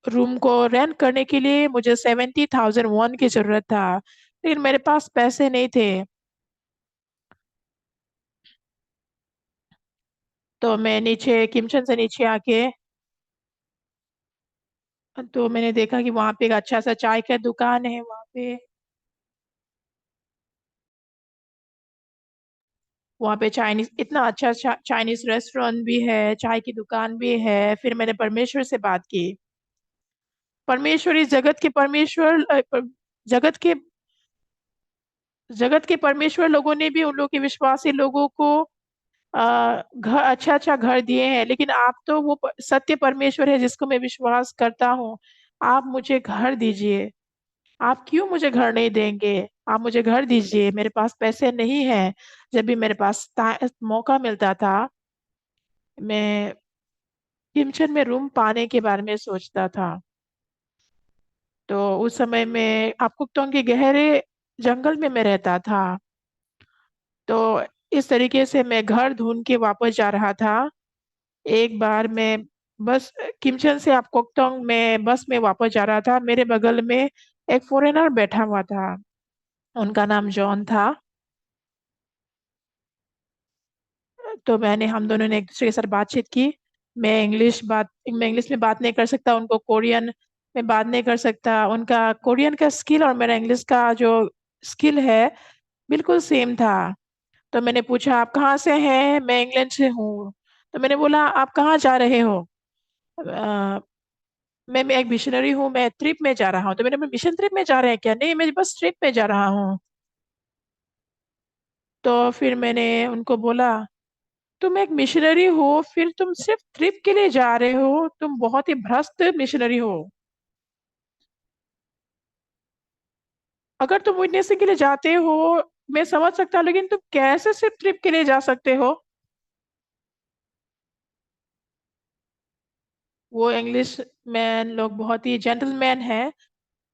रूम को रेंट करने के लिए मुझे 70,000 वॉन की जरूरत था, लेकिन मेरे पास पैसे नहीं थे। तो मैं नीचे किमचन से नीचे आके, तो मैंने देखा कि वहां पे एक अच्छा सा चाय का दुकान है। वहाँ पे चाइनीज, इतना अच्छा चाइनीज रेस्टोरेंट भी है, चाय की दुकान भी है। फिर मैंने परमेश्वर से बात की। परमेश्वर इस जगत के परमेश्वर, जगत के जगत के परमेश्वर लोगों ने भी उन लोग के विश्वासी लोगों को घर, अच्छा अच्छा घर दिए हैं, लेकिन आप तो वो सत्य परमेश्वर है जिसको मैं विश्वास करता हूँ। आप मुझे घर दीजिए। आप क्यों मुझे घर नहीं देंगे? आप मुझे घर दीजिए। मेरे पास पैसे नहीं है। जब भी मेरे पास मौका मिलता था, मैं किमचन में रूम पाने के बारे में सोचता था। तो उस समय में आपकुकटोंग के गहरे जंगल में मैं रहता था। तो इस तरीके से मैं घर ढूंढ के वापस जा रहा था। एक बार मैं बस किमचन से आपकुकटोंग में बस में वापस जा रहा था। मेरे बगल में एक फॉरेनर बैठा हुआ था। उनका नाम जॉन था। तो हम दोनों ने एक दूसरे के साथ बातचीत की। मैं इंग्लिश में बात नहीं कर सकता, उनको कोरियन में बात नहीं कर सकता। उनका कोरियन का स्किल और मेरा इंग्लिश का जो स्किल है बिल्कुल सेम था। तो मैंने पूछा, आप कहाँ से हैं? मैं इंग्लैंड से हूँ। तो मैंने बोला, आप कहाँ जा रहे हो? मैं एक मिशनरी हूँ, मैं ट्रिप में जा रहा हूँ। तो मैंने बोला, मिशन ट्रिप में जा रहे हैं क्या? नहीं, मैं बस ट्रिप में जा रहा हूँ। तो फिर मैंने उनको बोला, तुम एक मिशनरी हो, फिर तुम सिर्फ ट्रिप के लिए जा रहे हो, तुम बहुत ही भ्रष्ट मिशनरी हो। अगर तुम विटनेसिंग के लिए जाते हो, मैं समझ सकता हूँ, लेकिन तुम कैसे सिर्फ ट्रिप के लिए जा सकते हो? वो इंग्लिश मैन लोग बहुत ही जेंटलमैन है।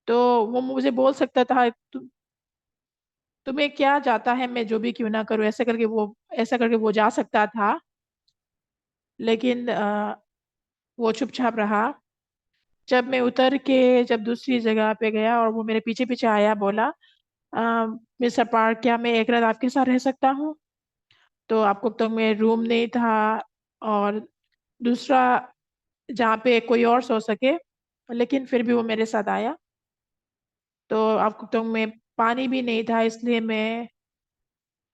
तो वो मुझे बोल सकता था, तुम्हें क्या जाता है, मैं जो भी क्यों ना करूँ, ऐसा करके वो जा सकता था। लेकिन वो चुपचाप रहा। जब मैं उतर के जब दूसरी जगह पे गया और वो मेरे पीछे पीछे आया, बोला, मिस्टर पार्क, क्या मैं एक रात आपके साथ रह सकता हूँ? तो आपको तो में रूम नहीं था, और दूसरा जहाँ पे कोई और सो सके, लेकिन फिर भी वो मेरे साथ आया। तो आपको तो में पानी भी नहीं था, इसलिए मैं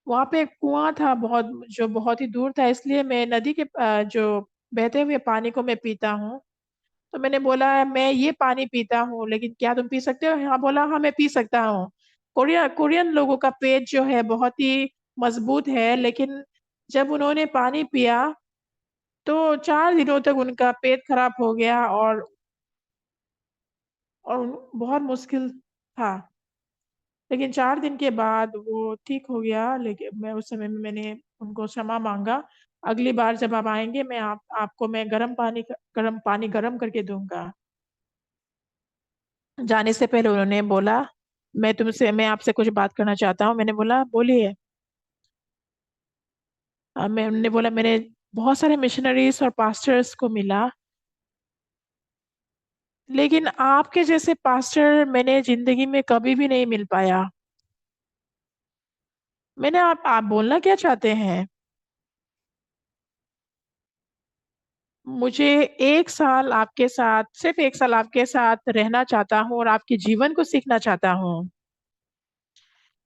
वहां पे एक कुआं था बहुत, जो बहुत ही दूर था, इसलिए मैं नदी के जो बहते हुए पानी को मैं पीता हूँ। तो मैंने बोला, मैं ये पानी पीता हूँ, लेकिन क्या तुम पी सकते हो? हाँ, बोला, हाँ मैं पी सकता हूँ। कोरियन लोगों का पेट जो है बहुत ही मजबूत है, लेकिन जब उन्होंने पानी पिया तो 4 दिनों तक उनका पेट खराब हो गया, और बहुत मुश्किल था। लेकिन 4 दिन के बाद वो ठीक हो गया, लेकिन मैं उस समय में मैंने उनको क्षमा मांगा। अगली बार जब आप आएंगे, मैं आपको मैं गर्म पानी गर्म करके दूंगा। जाने से पहले उन्होंने बोला, मैं आपसे कुछ बात करना चाहता हूँ। मैंने बोला, बोलिए। मैंने बोला, मैंने बहुत सारे मिशनरीज और पास्टर्स को मिला, लेकिन आपके जैसे पास्टर मैंने जिंदगी में कभी भी नहीं मिल पाया। आप बोलना क्या चाहते हैं? मुझे 1 साल आपके साथ, सिर्फ 1 साल आपके साथ रहना चाहता हूँ और आपके जीवन को सीखना चाहता हूँ।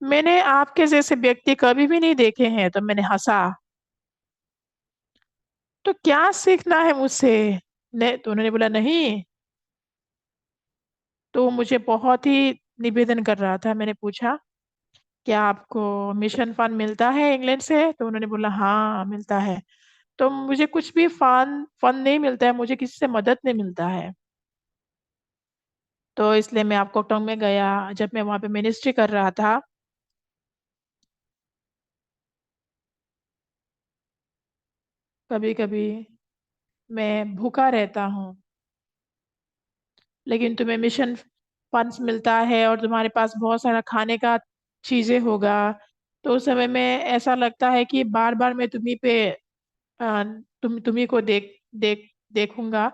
मैंने आपके जैसे व्यक्ति कभी भी नहीं देखे हैं। तो मैंने हंसा। तो क्या सीखना है मुझसे? नहीं, तो उन्होंने बोला, नहीं। तो वो मुझे बहुत ही निवेदन कर रहा था। मैंने पूछा, क्या आपको मिशन फंड मिलता है इंग्लैंड से? तो उन्होंने बोला, हाँ मिलता है। तो मुझे कुछ भी फंड फंड नहीं मिलता है, मुझे किसी से मदद नहीं मिलता है। तो इसलिए मैं आपको टोंग में गया, जब मैं वहां पे मिनिस्ट्री कर रहा था। कभी कभी मैं भूखा रहता हूँ, लेकिन तुम्हें मिशन फंड्स मिलता है और तुम्हारे पास बहुत सारा खाने का चीजें होगा। तो उस समय में ऐसा लगता है कि बार बार मैं तुम्ही पे तुम्ही को देखूंगा।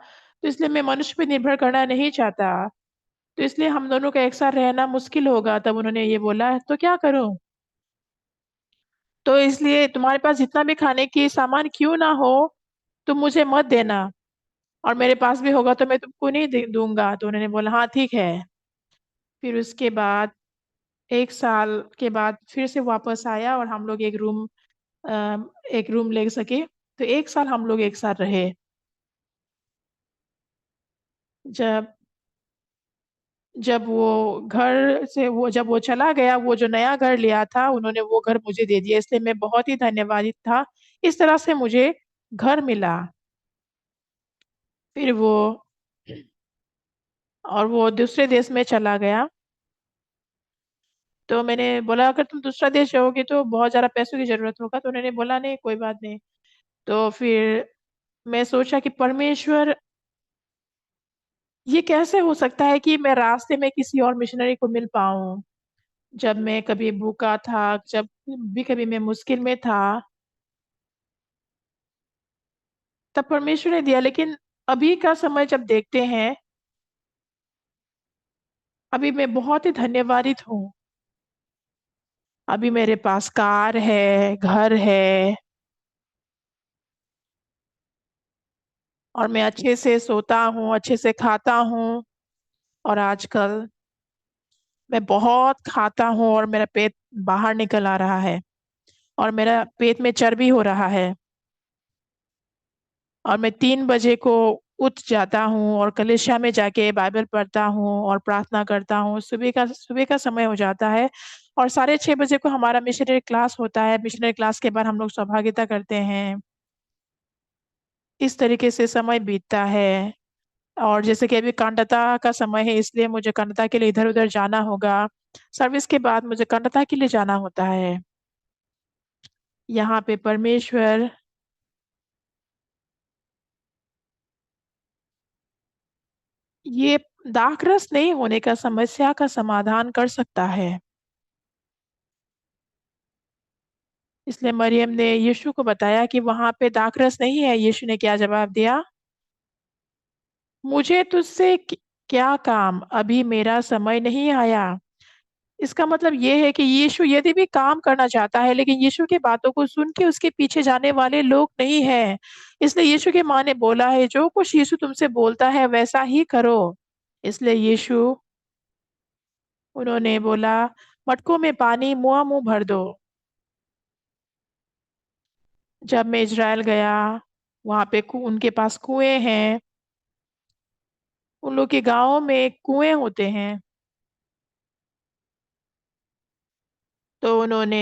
तो इसलिए मैं मनुष्य पे निर्भर करना नहीं चाहता। तो इसलिए हम दोनों का एक साथ रहना मुश्किल होगा। तब उन्होंने ये बोला, तो क्या करूं? तो इसलिए तुम्हारे पास जितना भी खाने की सामान क्यों ना हो, तुम मुझे मत देना, और मेरे पास भी होगा तो मैं तुमको नहीं दूंगा। तो उन्होंने बोला, हाँ ठीक है। फिर उसके बाद 1 साल के बाद फिर से वापस आया, और हम लोग एक रूम ले सके। तो 1 साल हम लोग एक साथ रहे। जब जब वो चला गया, वो जो नया घर लिया था, उन्होंने वो घर मुझे दे दिया, इसलिए मैं बहुत ही धन्यवादित था। इस तरह से मुझे घर मिला। फिर वो दूसरे देश में चला गया। तो मैंने बोला, अगर तुम दूसरा देश जाओगे तो बहुत ज्यादा पैसों की जरूरत होगा। तो उन्होंने बोला, नहीं कोई बात नहीं। तो फिर मैं सोचा कि परमेश्वर, ये कैसे हो सकता है कि मैं रास्ते में किसी और मिशनरी को मिल पाऊं? जब मैं कभी भूखा था, जब भी कभी मैं मुश्किल में था, तब परमेश्वर ने दिया। लेकिन अभी का समय जब देखते हैं, अभी मैं बहुत ही धन्यवादित हूँ। अभी मेरे पास कार है, घर है, और मैं अच्छे से सोता हूँ, अच्छे से खाता हूँ। और आजकल मैं बहुत खाता हूँ और मेरा पेट बाहर निकल आ रहा है, और मेरा पेट में चर्बी हो रहा है। और मैं 3 बजे को उठ जाता हूँ और कलीसिया में जाके बाइबल पढ़ता हूँ और प्रार्थना करता हूँ। सुबह का समय हो जाता है और 6:30 बजे को हमारा मिशनरी क्लास होता है। मिशनरी क्लास के बाद हम लोग सहभागिता करते हैं। इस तरीके से समय बीतता है। और जैसे कि अभी कांडता का समय है, इसलिए मुझे कांडता के लिए इधर-उधर जाना होगा। सर्विस के बाद मुझे कांडता के लिए जाना होता है। यहाँ पे परमेश्वर ये दाखरस नहीं होने का समस्या का समाधान कर सकता है। इसलिए मरियम ने यीशु को बताया कि वहाँ पे दाखरस नहीं है। यीशु ने क्या जवाब दिया? मुझे तुझसे क्या काम? अभी मेरा समय नहीं आया। इसका मतलब ये है कि यीशु यदि भी काम करना चाहता है, लेकिन यीशु की बातों को सुन के उसके पीछे जाने वाले लोग नहीं हैं। इसलिए यीशु की माँ ने बोला है, जो कुछ यीशु तुमसे बोलता है वैसा ही करो। इसलिए यीशु उन्होंने बोला, मटकों में पानी मुँह-मुँह भर दो। जब मैं इज़राइल गया, वहाँ पे उनके पास कुएँ हैं। उन लोग के गाँव में कुएँ होते हैं। तो उन्होंने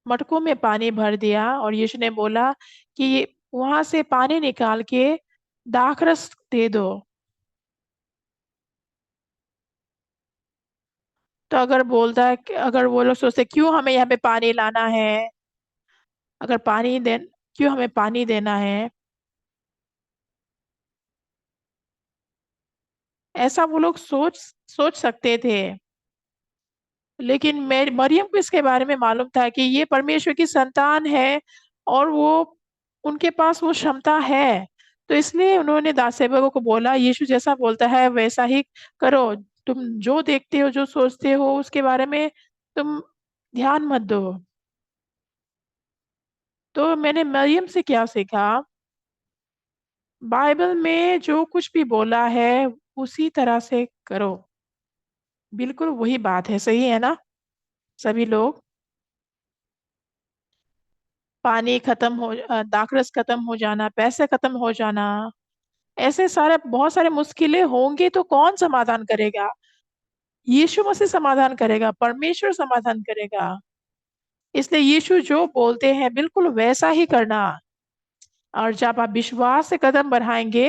मटकों में पानी भर दिया और यीशु ने बोला कि वहाँ से पानी निकाल के दाखरस दे दो। तो अगर बोलता है कि अगर वो लोग सोचते क्यों हमें यहाँ पे पानी लाना है? अगर पानी दे क्यों हमें पानी देना है? ऐसा वो लोग सोच सोच सकते थे। लेकिन मरियम को इसके बारे में मालूम था कि ये परमेश्वर की संतान है और वो उनके पास वो क्षमता है। तो इसलिए उन्होंने दाससेवकों को बोला, यीशु जैसा बोलता है वैसा ही करो। तुम जो देखते हो, जो सोचते हो उसके बारे में तुम ध्यान मत दो। तो मैंने मरियम से क्या सीखा? बाइबल में जो कुछ भी बोला है उसी तरह से करो। बिल्कुल वही बात है, सही है ना? सभी लोग पानी खत्म हो दाखरस खत्म हो जाना, पैसे खत्म हो जाना, ऐसे सारे बहुत सारे मुश्किलें होंगी तो कौन समाधान करेगा? यीशु मसीह समाधान करेगा, परमेश्वर समाधान करेगा। इसलिए यीशु जो बोलते हैं बिल्कुल वैसा ही करना। और जब आप विश्वास से कदम बढ़ाएँगे,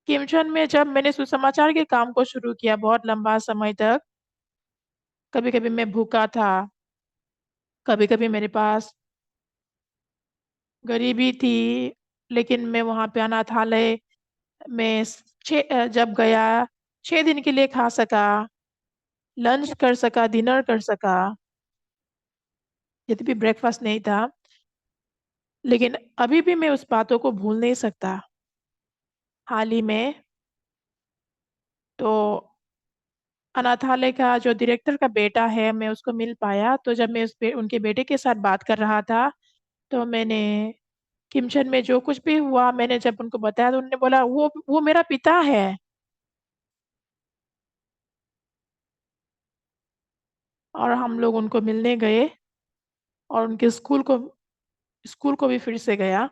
किमचन में जब मैंने सुसमाचार के काम को शुरू किया बहुत लंबा समय तक, कभी-कभी मैं भूखा था, कभी-कभी मेरे पास गरीबी थी, लेकिन मैं वहाँ पे अनाथालय में जब गया 6 दिन के लिए खा सका, लंच कर सका, डिनर कर सका, यद्यपि ब्रेकफ़ास्ट नहीं था, लेकिन अभी भी मैं उस बातों को भूल नहीं सकता। हाल ही में तो अनाथालय का जो डायरेक्टर का बेटा है, मैं उसको मिल पाया, तो जब मैं उनके बेटे के साथ बात कर रहा था, तो मैंने किमचन में जो कुछ भी हुआ, मैंने जब उनको बताया तो उन्होंने बोला, "वो मेरा पिता है।" और हम लोग उनको मिलने गए और उनके स्कूल को भी फिर से गया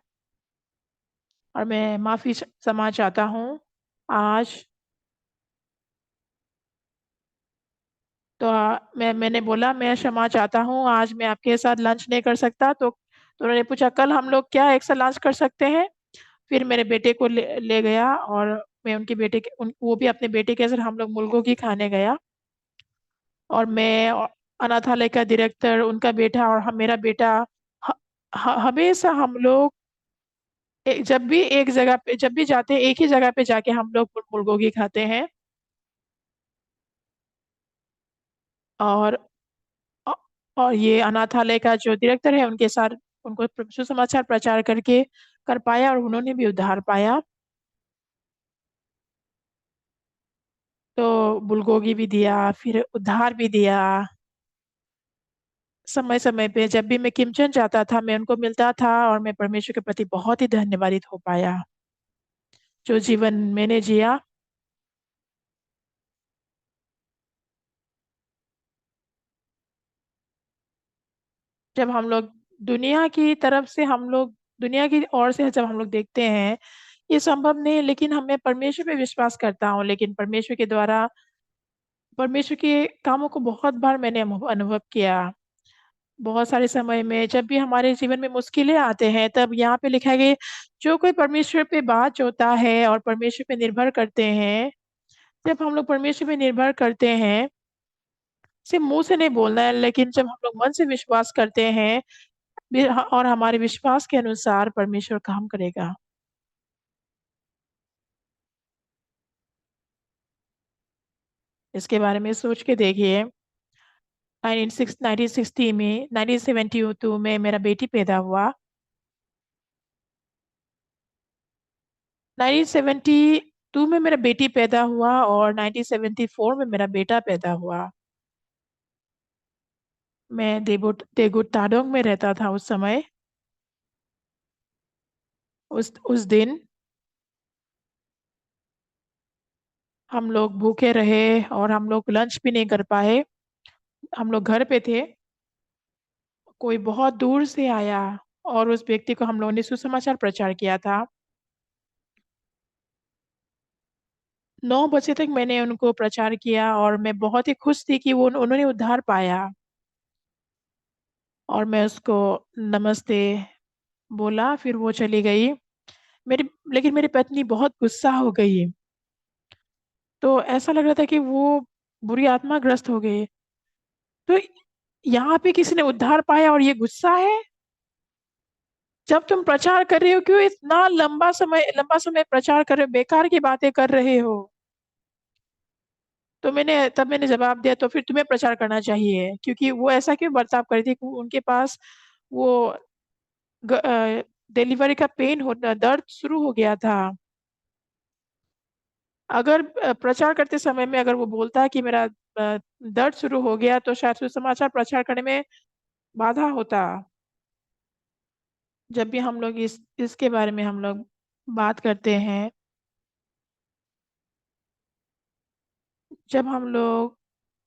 और मैं माफ़ी क्षमा चाहता हूँ। आज तो मैंने बोला मैं क्षमा चाहता हूँ, आज मैं आपके साथ लंच नहीं कर सकता। तो उन्होंने पूछा कल हम लोग क्या एक साथ लंच कर सकते हैं? फिर मेरे बेटे को ले ले गया और मैं उनके बेटे के उन वो भी अपने बेटे के साथ हम लोग मुल्गोगी खाने गया और मैं अनाथालय का डायरेक्टर, उनका बेटा और मेरा बेटा ह हमेशा हम लोग जब भी जाते हैं, एक ही जगह पे जाके हम लोग मुल्गोगी खाते हैं और अ, और ये अनाथालय का जो डायरेक्टर है उनके साथ उनको सुसमाचार प्रचार करके कर पाया और उन्होंने भी उद्धार पाया। तो बुल्गोगी भी दिया, फिर उद्धार भी दिया। समय-समय पे जब भी मैं किमचन जाता था, मैं उनको मिलता था और मैं परमेश्वर के प्रति बहुत ही धन्यवादित हो पाया। जो जीवन मैंने जिया, जब हम लोग दुनिया की तरफ से हम लोग दुनिया की ओर से जब हम लोग देखते हैं, ये संभव नहीं है, लेकिन मैं परमेश्वर पे विश्वास करता हूँ, लेकिन परमेश्वर के द्वारा परमेश्वर के कामों को बहुत बार मैंने अनुभव किया। बहुत सारे समय में जब भी हमारे जीवन में मुश्किलें आते हैं, तब यहाँ पे लिखा है कि जो कोई परमेश्वर पे बात जोता है और परमेश्वर पे निर्भर करते हैं, जब हम लोग परमेश्वर पे निर्भर करते हैं, सिर्फ मुँह से नहीं बोलना है, लेकिन जब हम लोग मन से विश्वास करते हैं, और हमारे विश्वास के अनुसार परमेश्वर काम करेगा। इसके बारे में सोच के देखिए, 1960 में 1972 में मेरा बेटी पैदा हुआ। 1972 में मेरा बेटी पैदा हुआ और 1974 में मेरा बेटा पैदा हुआ। मैं देगुट ताडोंग में रहता था उस समय। उस दिन हम लोग भूखे रहे और हम लोग लंच भी नहीं कर पाए। हम लोग घर पे थे। कोई बहुत दूर से आया और उस व्यक्ति को हम लोगों ने सुसमाचार प्रचार किया था। 9 बजे तक मैंने उनको प्रचार किया और मैं बहुत ही खुश थी कि वो उन्होंने उद्धार पाया। और मैं उसको नमस्ते बोला, फिर वो चली गई। मेरी लेकिन मेरी पत्नी बहुत गुस्सा हो गई। तो ऐसा लग रहा था कि वो बुरी आत्मा ग्रस्त हो गई। तो यहाँ पे किसी ने उद्धार पाया और ये गुस्सा है? जब तुम प्रचार कर रहे हो, क्यों इतना लंबा समय प्रचार कर रहे हो, बेकार की बातें कर रहे हो? तो मैंने जवाब दिया, तो फिर तुम्हें प्रचार करना चाहिए, क्योंकि वो ऐसा क्यों बर्ताव कर रही थी? उनके पास वो डिलीवरी का पेन होना, दर्द शुरू हो गया था। अगर प्रचार करते समय में अगर वो बोलता है कि मेरा दर्द शुरू हो गया, तो शायद सुसमाचार प्रचार करने में बाधा होता। जब भी हम लोग इसके बारे में हम लोग बात करते हैं, जब हम लोग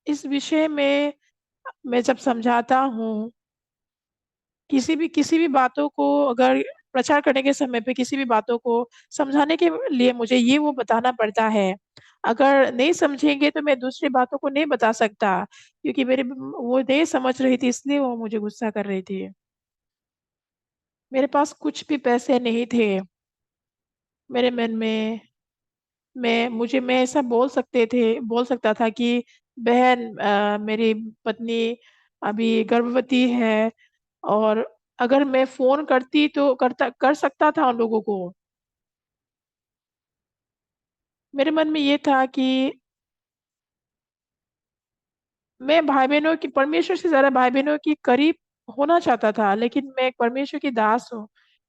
इस विषय में मैं जब समझाता हूँ, किसी भी बातों को अगर प्रचार करने के समय पे किसी भी बातों को समझाने के लिए मुझे ये वो बताना पड़ता है। अगर नहीं समझेंगे तो मैं दूसरी बातों को नहीं बता सकता, क्योंकि मेरे वो नहीं समझ रही थी, इसलिए वो मुझे गुस्सा कर रही थी। मेरे पास कुछ भी पैसे नहीं थे। मेरे मन में मैं ऐसा बोल सकता था कि बहन, मेरी पत्नी अभी गर्भवती है, और अगर मैं फ़ोन करती तो कर सकता था उन लोगों को। मेरे मन में ये था कि मैं भाई-बहनों की परमेश्वर से ज़्यादा भाई-बहनों की करीब होना चाहता था, लेकिन मैं एक परमेश्वर की दास हूँ।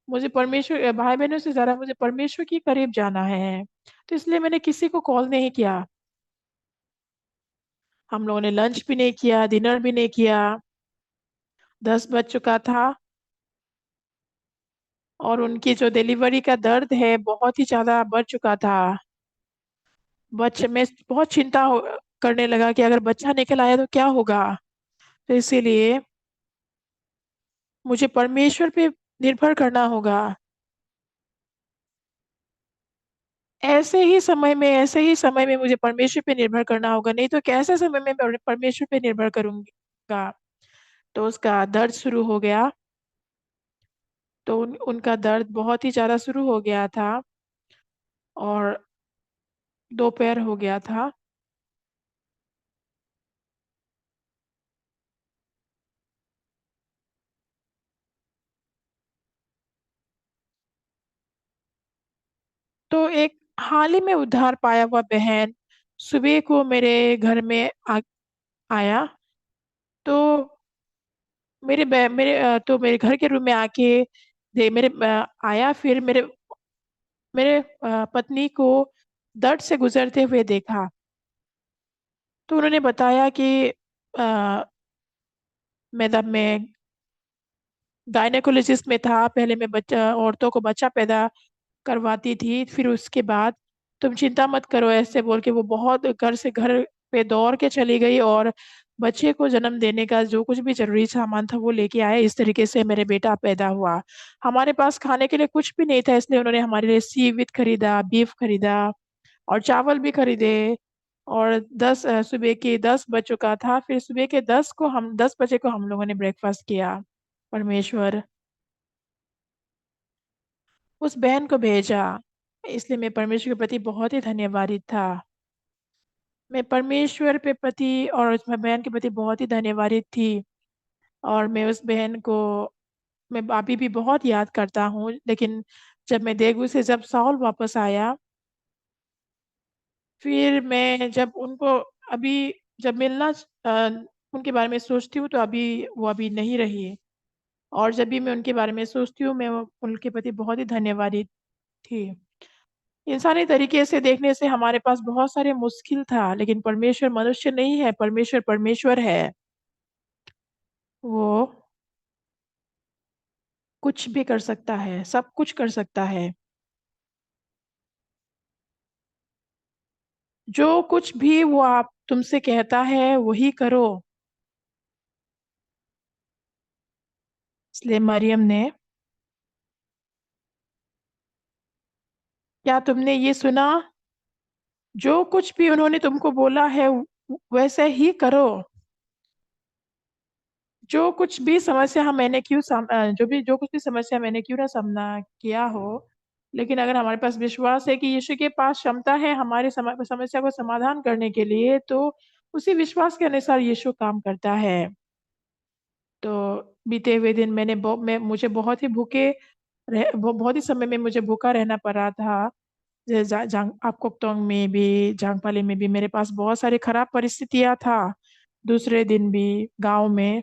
मुझे भाई-बहनों से ज़्यादा मुझे परमेश्वर के करीब जाना है। तो इसलिए मैंने किसी को कॉल नहीं किया। हम लोगों ने लंच भी नहीं किया, डिनर भी नहीं किया। 10 बज चुका था और उनकी जो डिलीवरी का दर्द है, बहुत ही ज़्यादा बढ़ चुका था। मैं बहुत करने लगा कि अगर बच्चा निकल आया तो क्या होगा? तो इसीलिए मुझे परमेश्वर पे निर्भर करना होगा। ऐसे ही समय में मुझे परमेश्वर पे निर्भर करना होगा, नहीं तो कैसे समय में परमेश्वर पे निर्भर करूँगा? तो उसका दर्द शुरू हो गया। तो उनका दर्द बहुत ही ज़्यादा शुरू हो गया था और दोपहर हो गया था। तो एक हाल ही में उद्धार पाया हुआ बहन सुबह को मेरे घर में आया। तो मेरे घर के रूम में आके आया, फिर मेरे पत्नी को दर्द से गुजरते हुए देखा। तो उन्होंने बताया कि अ, मैं गायनेकोलॉजिस्ट में था, पहले मैं बच्चा औरतों को बच्चा पैदा करवाती थी, फिर उसके बाद तुम चिंता मत करो, ऐसे बोल के वो बहुत घर से घर पे दौड़ के चली गई और बच्चे को जन्म देने का जो कुछ भी जरूरी सामान था वो लेके आए, इस तरीके से मेरे बेटा पैदा हुआ। हमारे पास खाने के लिए कुछ भी नहीं था, इसलिए उन्होंने हमारे लिए सी विथ खरीदा, बीफ खरीदा और चावल भी खरीदे। और सुबह के 10 बच्चों का था, फिर सुबह के 10 बजे को हम लोगों ने ब्रेकफास्ट किया। परमेश्वर उस बहन को भेजा, इसलिए मैं परमेश्वर के प्रति बहुत ही धन्यवादित था। मैं परमेश्वर पे प्रति और उस बहन के प्रति बहुत ही धन्यवादित थी। और मैं उस बहन को मैं अभी भी बहुत याद करता हूँ। लेकिन जब मैं देगू से जब साउल वापस आया, फिर मैं जब उनको अभी जब उनके बारे में सोचती हूँ तो अभी वो अभी नहीं रही। और जब भी मैं उनके बारे में सोचती हूँ, मैं उनके प्रति बहुत ही धन्यवादित थी। इंसानी तरीके से देखने से हमारे पास बहुत सारे मुश्किल था, लेकिन परमेश्वर मनुष्य नहीं है, परमेश्वर परमेश्वर है। वो कुछ भी कर सकता है, सब कुछ कर सकता है। जो कुछ भी वो आप तुमसे कहता है वही करो। इसलिए मरियम ने, क्या तुमने ये सुना? जो कुछ भी उन्होंने तुमको बोला है वैसे ही करो। जो कुछ भी समस्या मैंने क्यों ना सामना किया हो, लेकिन अगर हमारे पास विश्वास है कि यीशु के पास क्षमता है हमारी समस्या को समाधान करने के लिए, तो उसी विश्वास के अनुसार यीशु काम करता है। तो बीते हुए दिन मुझे बहुत ही बहुत ही समय में मुझे भूखा रहना पड़ा था। आपकोक्तोंग में भी, जांगपाली में भी मेरे पास बहुत सारी खराब परिस्थितियां था। दूसरे दिन भी गांव में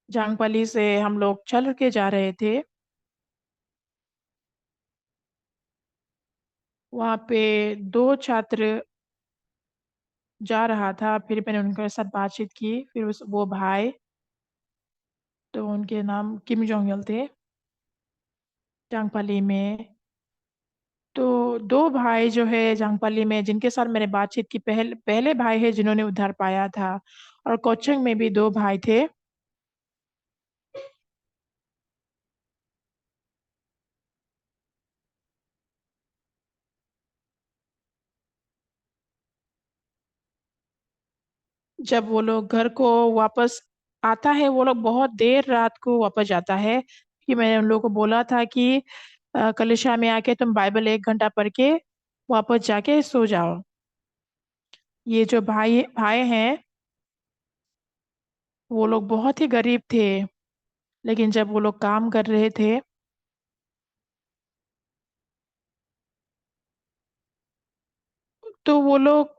जांगपाली से हम लोग चल के जा रहे थे। वहाँ पे दो छात्र जा रहा था, फिर मैंने उनके साथ बातचीत की। फिर उस वो भाई, तो उनके नाम किम जोंग यल थे, जांगपाली में। तो दो भाई जो है जांगपाली में जिनके साथ मैंने बातचीत की, पहले पहले भाई है जिन्होंने उद्धार पाया था। और कोचंग में भी दो भाई थे। जब वो लोग घर को वापस आता है, वो लोग बहुत देर रात को वापस जाता है। कि मैंने उन लोगों को बोला था कि कलिशा में आके तुम बाइबल 1 घंटा पढ़ के वापस जाके सो जाओ। ये जो भाई भाई हैं, वो लोग बहुत ही गरीब थे। लेकिन जब वो लोग काम कर रहे थे, तो वो लोग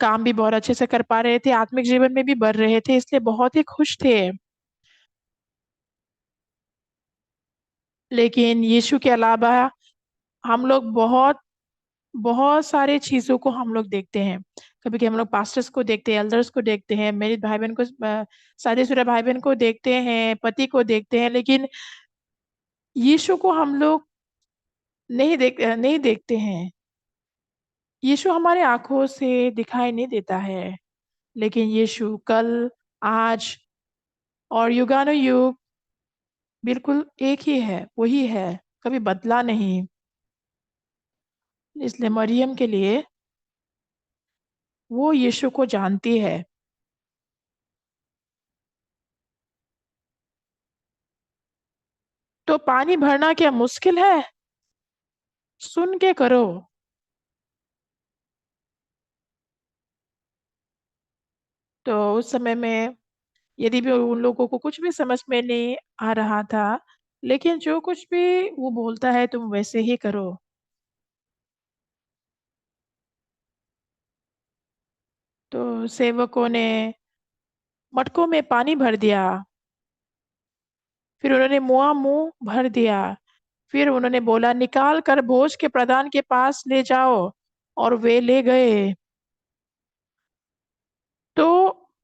काम भी बहुत अच्छे से कर पा रहे थे, आत्मिक जीवन में भी बढ़ रहे थे, इसलिए बहुत ही खुश थे। लेकिन यीशु के अलावा हम लोग बहुत बहुत सारे चीजों को हम लोग देखते हैं। कभी कभी हम लोग पास्टर्स को देखते हैं, एल्डर्स को देखते हैं, मेरे भाई बहन को, शादीशुदा भाई बहन को देखते हैं, पति को देखते हैं, लेकिन यीशु को हम लोग नहीं देखते हैं। यीशु हमारे आंखों से दिखाई नहीं देता है, लेकिन यीशु कल, आज और युगानुयुग बिल्कुल एक ही है, वही है, कभी बदला नहीं। इसलिए मरियम के लिए वो यीशु को जानती है। तो पानी भरना क्या मुश्किल है? सुन के करो। तो उस समय में यदि भी उन लोगों को कुछ भी समझ में नहीं आ रहा था, लेकिन जो कुछ भी वो बोलता है तुम वैसे ही करो। तो सेवकों ने मटकों में पानी भर दिया। फिर उन्होंने मुआ मुंह भर दिया। फिर उन्होंने बोला, निकाल कर भोज के प्रधान के पास ले जाओ। और वे ले गए। तो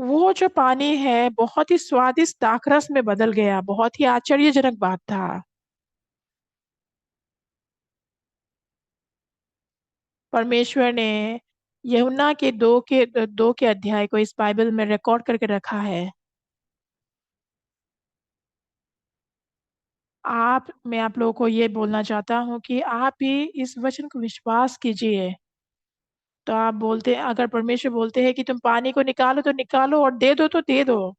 वो जो पानी है बहुत ही स्वादिष्ट दाखरस में बदल गया, बहुत ही आश्चर्यजनक बात था। 。 था। 。 । 。 । 。 । 。 । 。 । 。 । 。 . 。 . 。 . 。 . 。 . 。 . . 。 . 。 . 。 . 。 . 。 . 。 . 。 . 。 . 。 . 。 . 。 . 。 . 。 . 。 . 。परमेश्वर ने यूहन्ना के दो के अध्याय को इस बाइबल में रिकॉर्ड करके रखा है। मैं आप लोगों को ये बोलना चाहता हूँ कि आप भी इस वचन को विश्वास कीजिए। तो आप बोलते अगर परमेश्वर बोलते हैं कि तुम पानी को निकालो तो निकालो, और दे दो तो दे दो।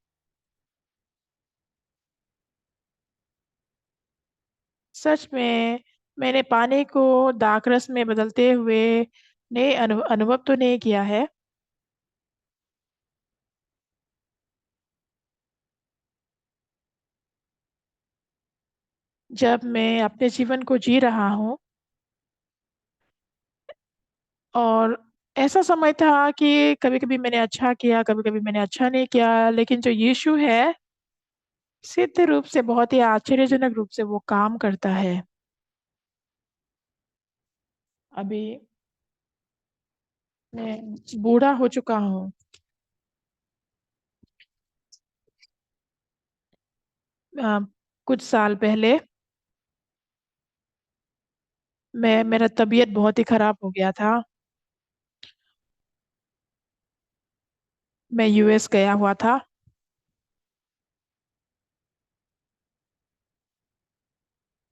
सच में मैंने पानी को दाखरस में बदलते हुए ने अनुभव तो नहीं किया है। जब मैं अपने जीवन को जी रहा हूँ, और ऐसा समय था कि कभी कभी मैंने अच्छा किया, कभी कभी मैंने अच्छा नहीं किया, लेकिन जो यीशु है, सिद्ध रूप से, बहुत ही आश्चर्यजनक रूप से वो काम करता है। अभी मैं बूढ़ा हो चुका हूँ। अ, कुछ साल पहले मेरा तबीयत बहुत ही खराब हो गया था। मैं यूएस गया हुआ था।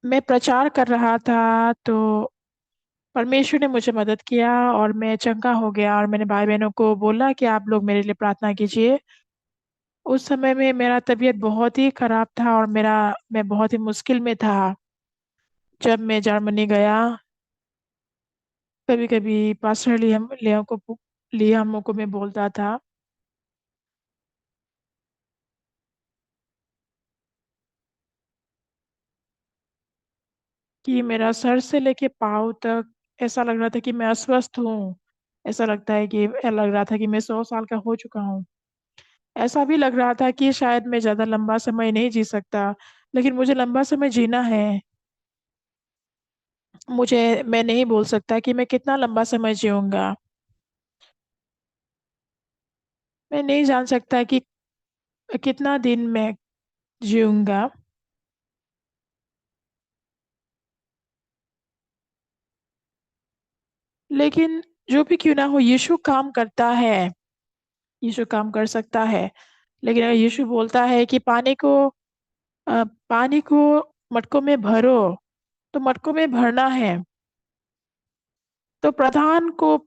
मैं प्रचार कर रहा था, तो परमेश्वर ने मुझे मदद किया और मैं चंगा हो गया, और मैंने भाई बहनों को बोला कि आप लोग मेरे लिए प्रार्थना कीजिए। उस समय में मेरा तबीयत बहुत ही खराब था, और मैं बहुत ही मुश्किल में था। जब मैं जर्मनी गया, कभी कभी पास्टर लियामो को मैं बोलता था कि मेरा सर से लेके पाँव तक ऐसा लग रहा था कि मैं अस्वस्थ हूँ। ऐसा लग रहा था कि मैं 100 साल का हो चुका हूँ। ऐसा भी लग रहा था कि शायद मैं ज्यादा लंबा समय नहीं जी सकता। लेकिन मुझे लंबा समय जीना है। मैं नहीं बोल सकता कि मैं कितना लंबा समय जीऊंगा। मैं नहीं जान सकता कि कितना दिन मैं जीऊंगा। लेकिन जो भी क्यों ना हो, यीशु काम करता है। यीशु काम कर सकता है। लेकिन अगर यीशु बोलता है कि पानी को मटकों में भरो, तो मटकों में भरना है। तो प्रधान को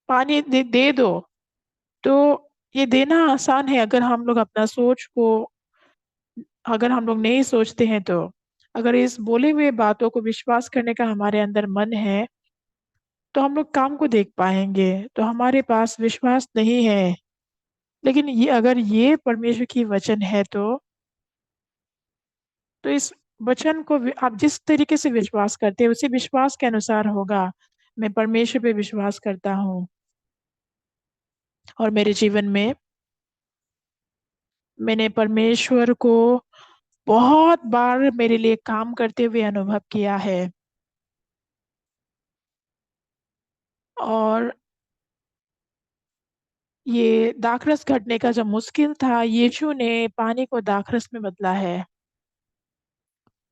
पानी दे दो। तो ये देना आसान है, अगर हम लोग नहीं सोचते हैं तो। अगर इस बोले हुए बातों को विश्वास करने का हमारे अंदर मन है, तो हम लोग काम को देख पाएंगे। तो हमारे पास विश्वास नहीं है। लेकिन अगर ये परमेश्वर की वचन है, तो इस वचन को आप जिस तरीके से विश्वास करते हैं, उसी विश्वास के अनुसार होगा। मैं परमेश्वर पे विश्वास करता हूँ, और मेरे जीवन में मैंने परमेश्वर को बहुत बार मेरे लिए काम करते हुए अनुभव किया है। और ये दाखरस घटने का जो मुश्किल था, यीशु ने पानी को दाखरस में बदला है।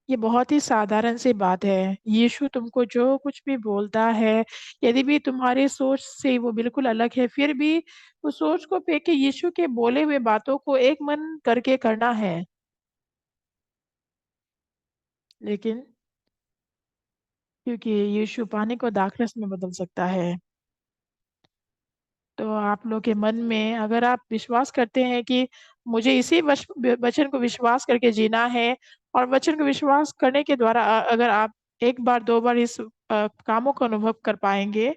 ये बहुत ही साधारण सी बात है। यीशु तुमको जो कुछ भी बोलता है, यदि भी तुम्हारी सोच से वो बिल्कुल अलग है, फिर भी उस सोच को फेंक के यीशु के बोले हुए बातों को एक मन करके करना है। लेकिन क्योंकि यीशु पानी को दाखरस में बदल सकता है, तो आप लोग के मन में अगर आप विश्वास करते हैं कि मुझे वचन को विश्वास करके जीना है, और वचन को विश्वास करने के द्वारा अगर आप एक बार दो बार इस कामों का अनुभव कर पाएंगे,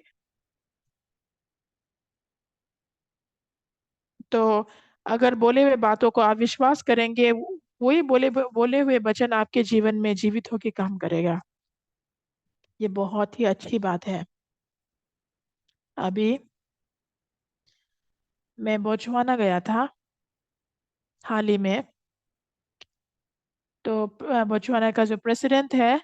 तो अगर बोले हुए बातों को आप विश्वास करेंगे, वही बोले हुए वचन आपके जीवन में जीवित होकर काम करेगा। ये बहुत ही अच्छी बात है। अभी मैं बोत्सवाना गया था हाल ही में। तो बोत्सवाना का जो प्रेसिडेंट है,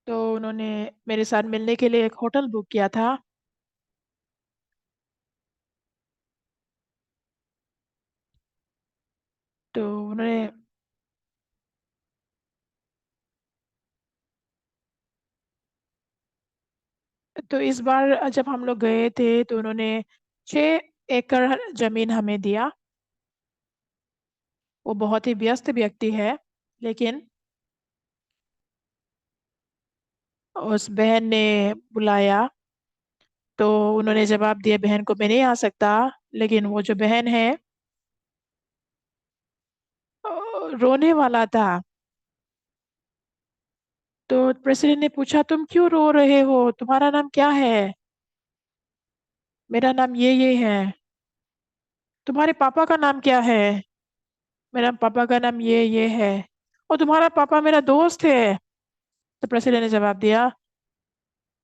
तो उन्होंने मेरे साथ मिलने के लिए एक होटल बुक किया था। तो उन्होंने तो इस बार जब हम लोग गए थे तो उन्होंने 6 एकड़ जमीन हमें दिया। वो बहुत ही व्यस्त व्यक्ति है, लेकिन उस बहन ने बुलाया तो उन्होंने जवाब दिया बहन को मैं नहीं आ सकता। लेकिन वो जो बहन है अ, रोने वाला था। तो प्रेसिडेंट ने पूछा तुम क्यों रो रहे हो, तुम्हारा नाम क्या है? मेरा नाम ये है। तुम्हारे पापा का नाम क्या है? मेरा पापा का नाम ये है। और तुम्हारा पापा मेरा दोस्त है। तो प्रेसिडेंट ने जवाब दिया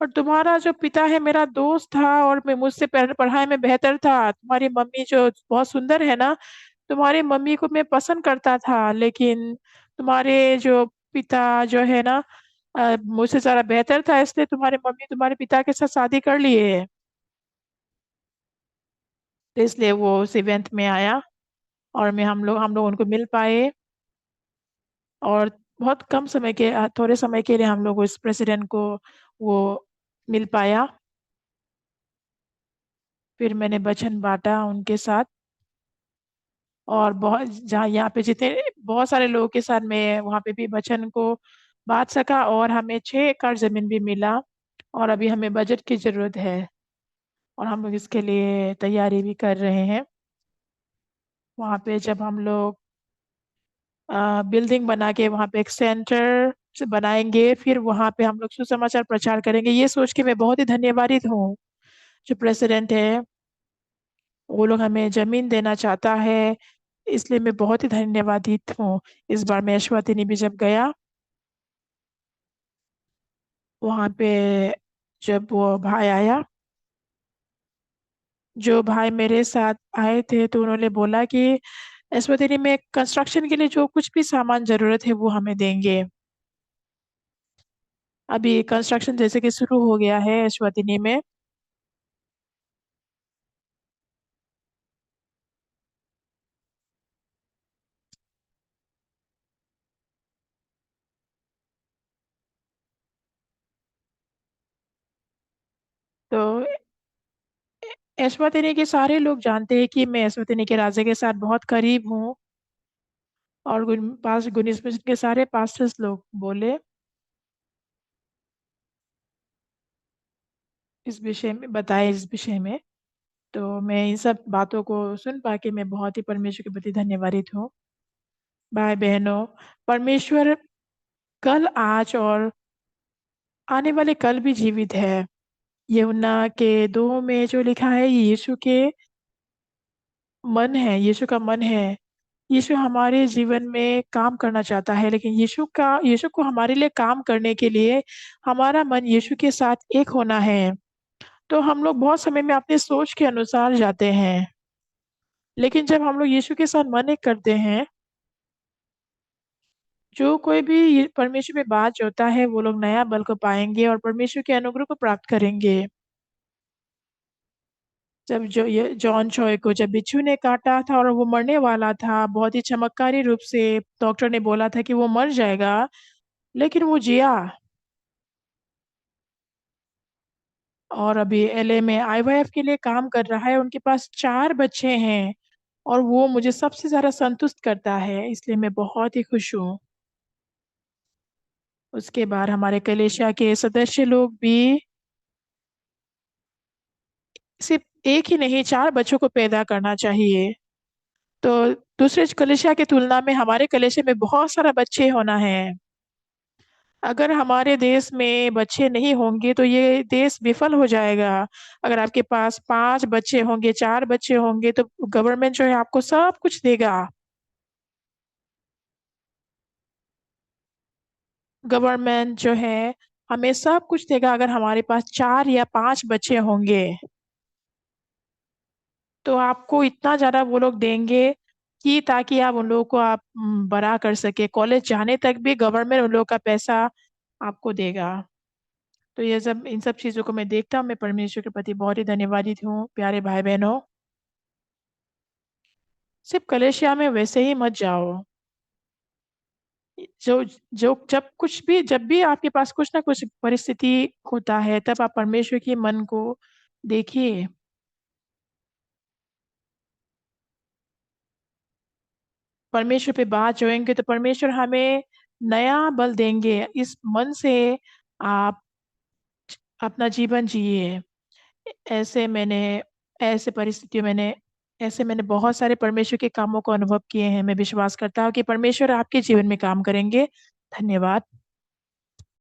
और तुम्हारा जो पिता है मेरा दोस्त था और मैं मुझसे पढ़ाई में बेहतर था। तुम्हारी मम्मी जो बहुत सुंदर है ना, तुम्हारी मम्मी को मैं पसंद करता था, लेकिन तुम्हारे जो पिता जो है ना मुझसे ज़्यादा बेहतर था, इसलिए तुम्हारी मम्मी तुम्हारे पिता के साथ शादी कर लिए। तो इसलिए वो उस इवेंट में आया और मैं हम लोग उनको मिल पाए। और बहुत कम समय के थोड़े समय के लिए हम लोग उस प्रेसिडेंट को वो मिल पाया। फिर मैंने वचन बांटा उनके साथ। और बहुत जहाँ यहाँ पे जितने बहुत सारे लोगों के साथ मैं वहाँ पे भी वचन को बांट सका और हमें 6 एकड़ जमीन भी मिला। और अभी हमें बजट की जरूरत है और हम लोग इसके लिए तैयारी भी कर रहे हैं। वहाँ पे जब हम लोग बिल्डिंग बना के वहाँ पे एक सेंटर से बनाएंगे, फिर वहाँ पे हम लोग सुसमाचार प्रचार करेंगे। ये सोच के मैं बहुत ही धन्यवादित हूँ। जो प्रेसिडेंट है वो लोग हमें जमीन देना चाहता है, इसलिए मैं बहुत ही धन्यवादित हूँ। इस बार मैं यशवंतनी भी जब गया वहाँ पे, जब वो भाई आया, जो भाई मेरे साथ आए थे, तो उन्होंने बोला कि यशवंतनी में कंस्ट्रक्शन के लिए जो कुछ भी सामान जरूरत है वो हमें देंगे। अभी कंस्ट्रक्शन जैसे कि शुरू हो गया है यशवंतनी में। तो यशवंतनी के सारे लोग जानते हैं कि मैं यशवंतनी के राजा के साथ बहुत करीब हूँ। और पास गुनिस मिशन के सारे पास्टर्स लोग बोले इस विषय में, बताए इस विषय में। तो मैं इन सब बातों को सुन पा के मैं बहुत ही परमेश्वर के प्रति धन्यवादित हूँ। भाई बहनों, परमेश्वर कल, आज और आने वाले कल भी जीवित है। यूहन्ना के 2 में जो लिखा है, ये यीशु के मन है, यीशु का मन है। यीशु हमारे जीवन में काम करना चाहता है, लेकिन यीशु को हमारे लिए काम करने के लिए हमारा मन यीशु के साथ एक होना है। तो हम लोग बहुत समय में अपनी सोच के अनुसार जाते हैं, लेकिन जब हम लोग यीशु के साथ मन एक करते हैं, जो कोई भी परमेश्वर में बात जोता है वो लोग नया बल को पाएंगे और परमेश्वर के अनुग्रह को प्राप्त करेंगे। जब जो ये जॉन चॉय को जब बिच्छू ने काटा था और वो मरने वाला था, बहुत ही चमत्कारी रूप से डॉक्टर ने बोला था कि वो मर जाएगा, लेकिन वो जिया। और अभी एलए में आईवाईएफ के लिए काम कर रहा है, उनके पास 4 बच्चे हैं। और वो मुझे सबसे ज्यादा संतुष्ट करता है, इसलिए मैं बहुत ही खुश हूँ। उसके बाद हमारे कलेशिया के सदस्य लोग भी सिर्फ एक ही नहीं, 4 बच्चों को पैदा करना चाहिए। तो दूसरे कलेशिया की तुलना में हमारे कलेशिया में बहुत सारा बच्चे होना है। अगर हमारे देश में बच्चे नहीं होंगे तो ये देश विफल हो जाएगा। अगर आपके पास 5 बच्चे होंगे, 4 बच्चे होंगे, तो गवर्नमेंट जो है आपको सब कुछ देगा। गवर्नमेंट जो है हमें सब कुछ देगा अगर हमारे पास 4 या 5 बच्चे होंगे। तो आपको इतना ज्यादा वो लोग देंगे कि ताकि आप उन लोगों को आप बड़ा कर सके, कॉलेज जाने तक भी गवर्नमेंट उन लोगों का पैसा आपको देगा। तो ये सब, इन सब चीजों को मैं देखता हूँ, मैं परमेश्वर के प्रति बहुत ही धन्यवादित हूँ। प्यारे भाई बहनों, सिर्फ कलेशिया में वैसे ही मत जाओ। जो जो जब भी आपके पास कुछ ना कुछ परिस्थिति होता है, तब आप परमेश्वर के मन को देखिए। परमेश्वर पे बात जोएंगे तो परमेश्वर हमें नया बल देंगे। इस मन से आप अपना जीवन जिए। ऐसे मैंने ऐसे परिस्थितियों मैंने ऐसे मैंने बहुत सारे परमेश्वर के कामों को अनुभव किए हैं। मैं विश्वास करता हूँ कि परमेश्वर आपके जीवन में काम करेंगे। धन्यवाद।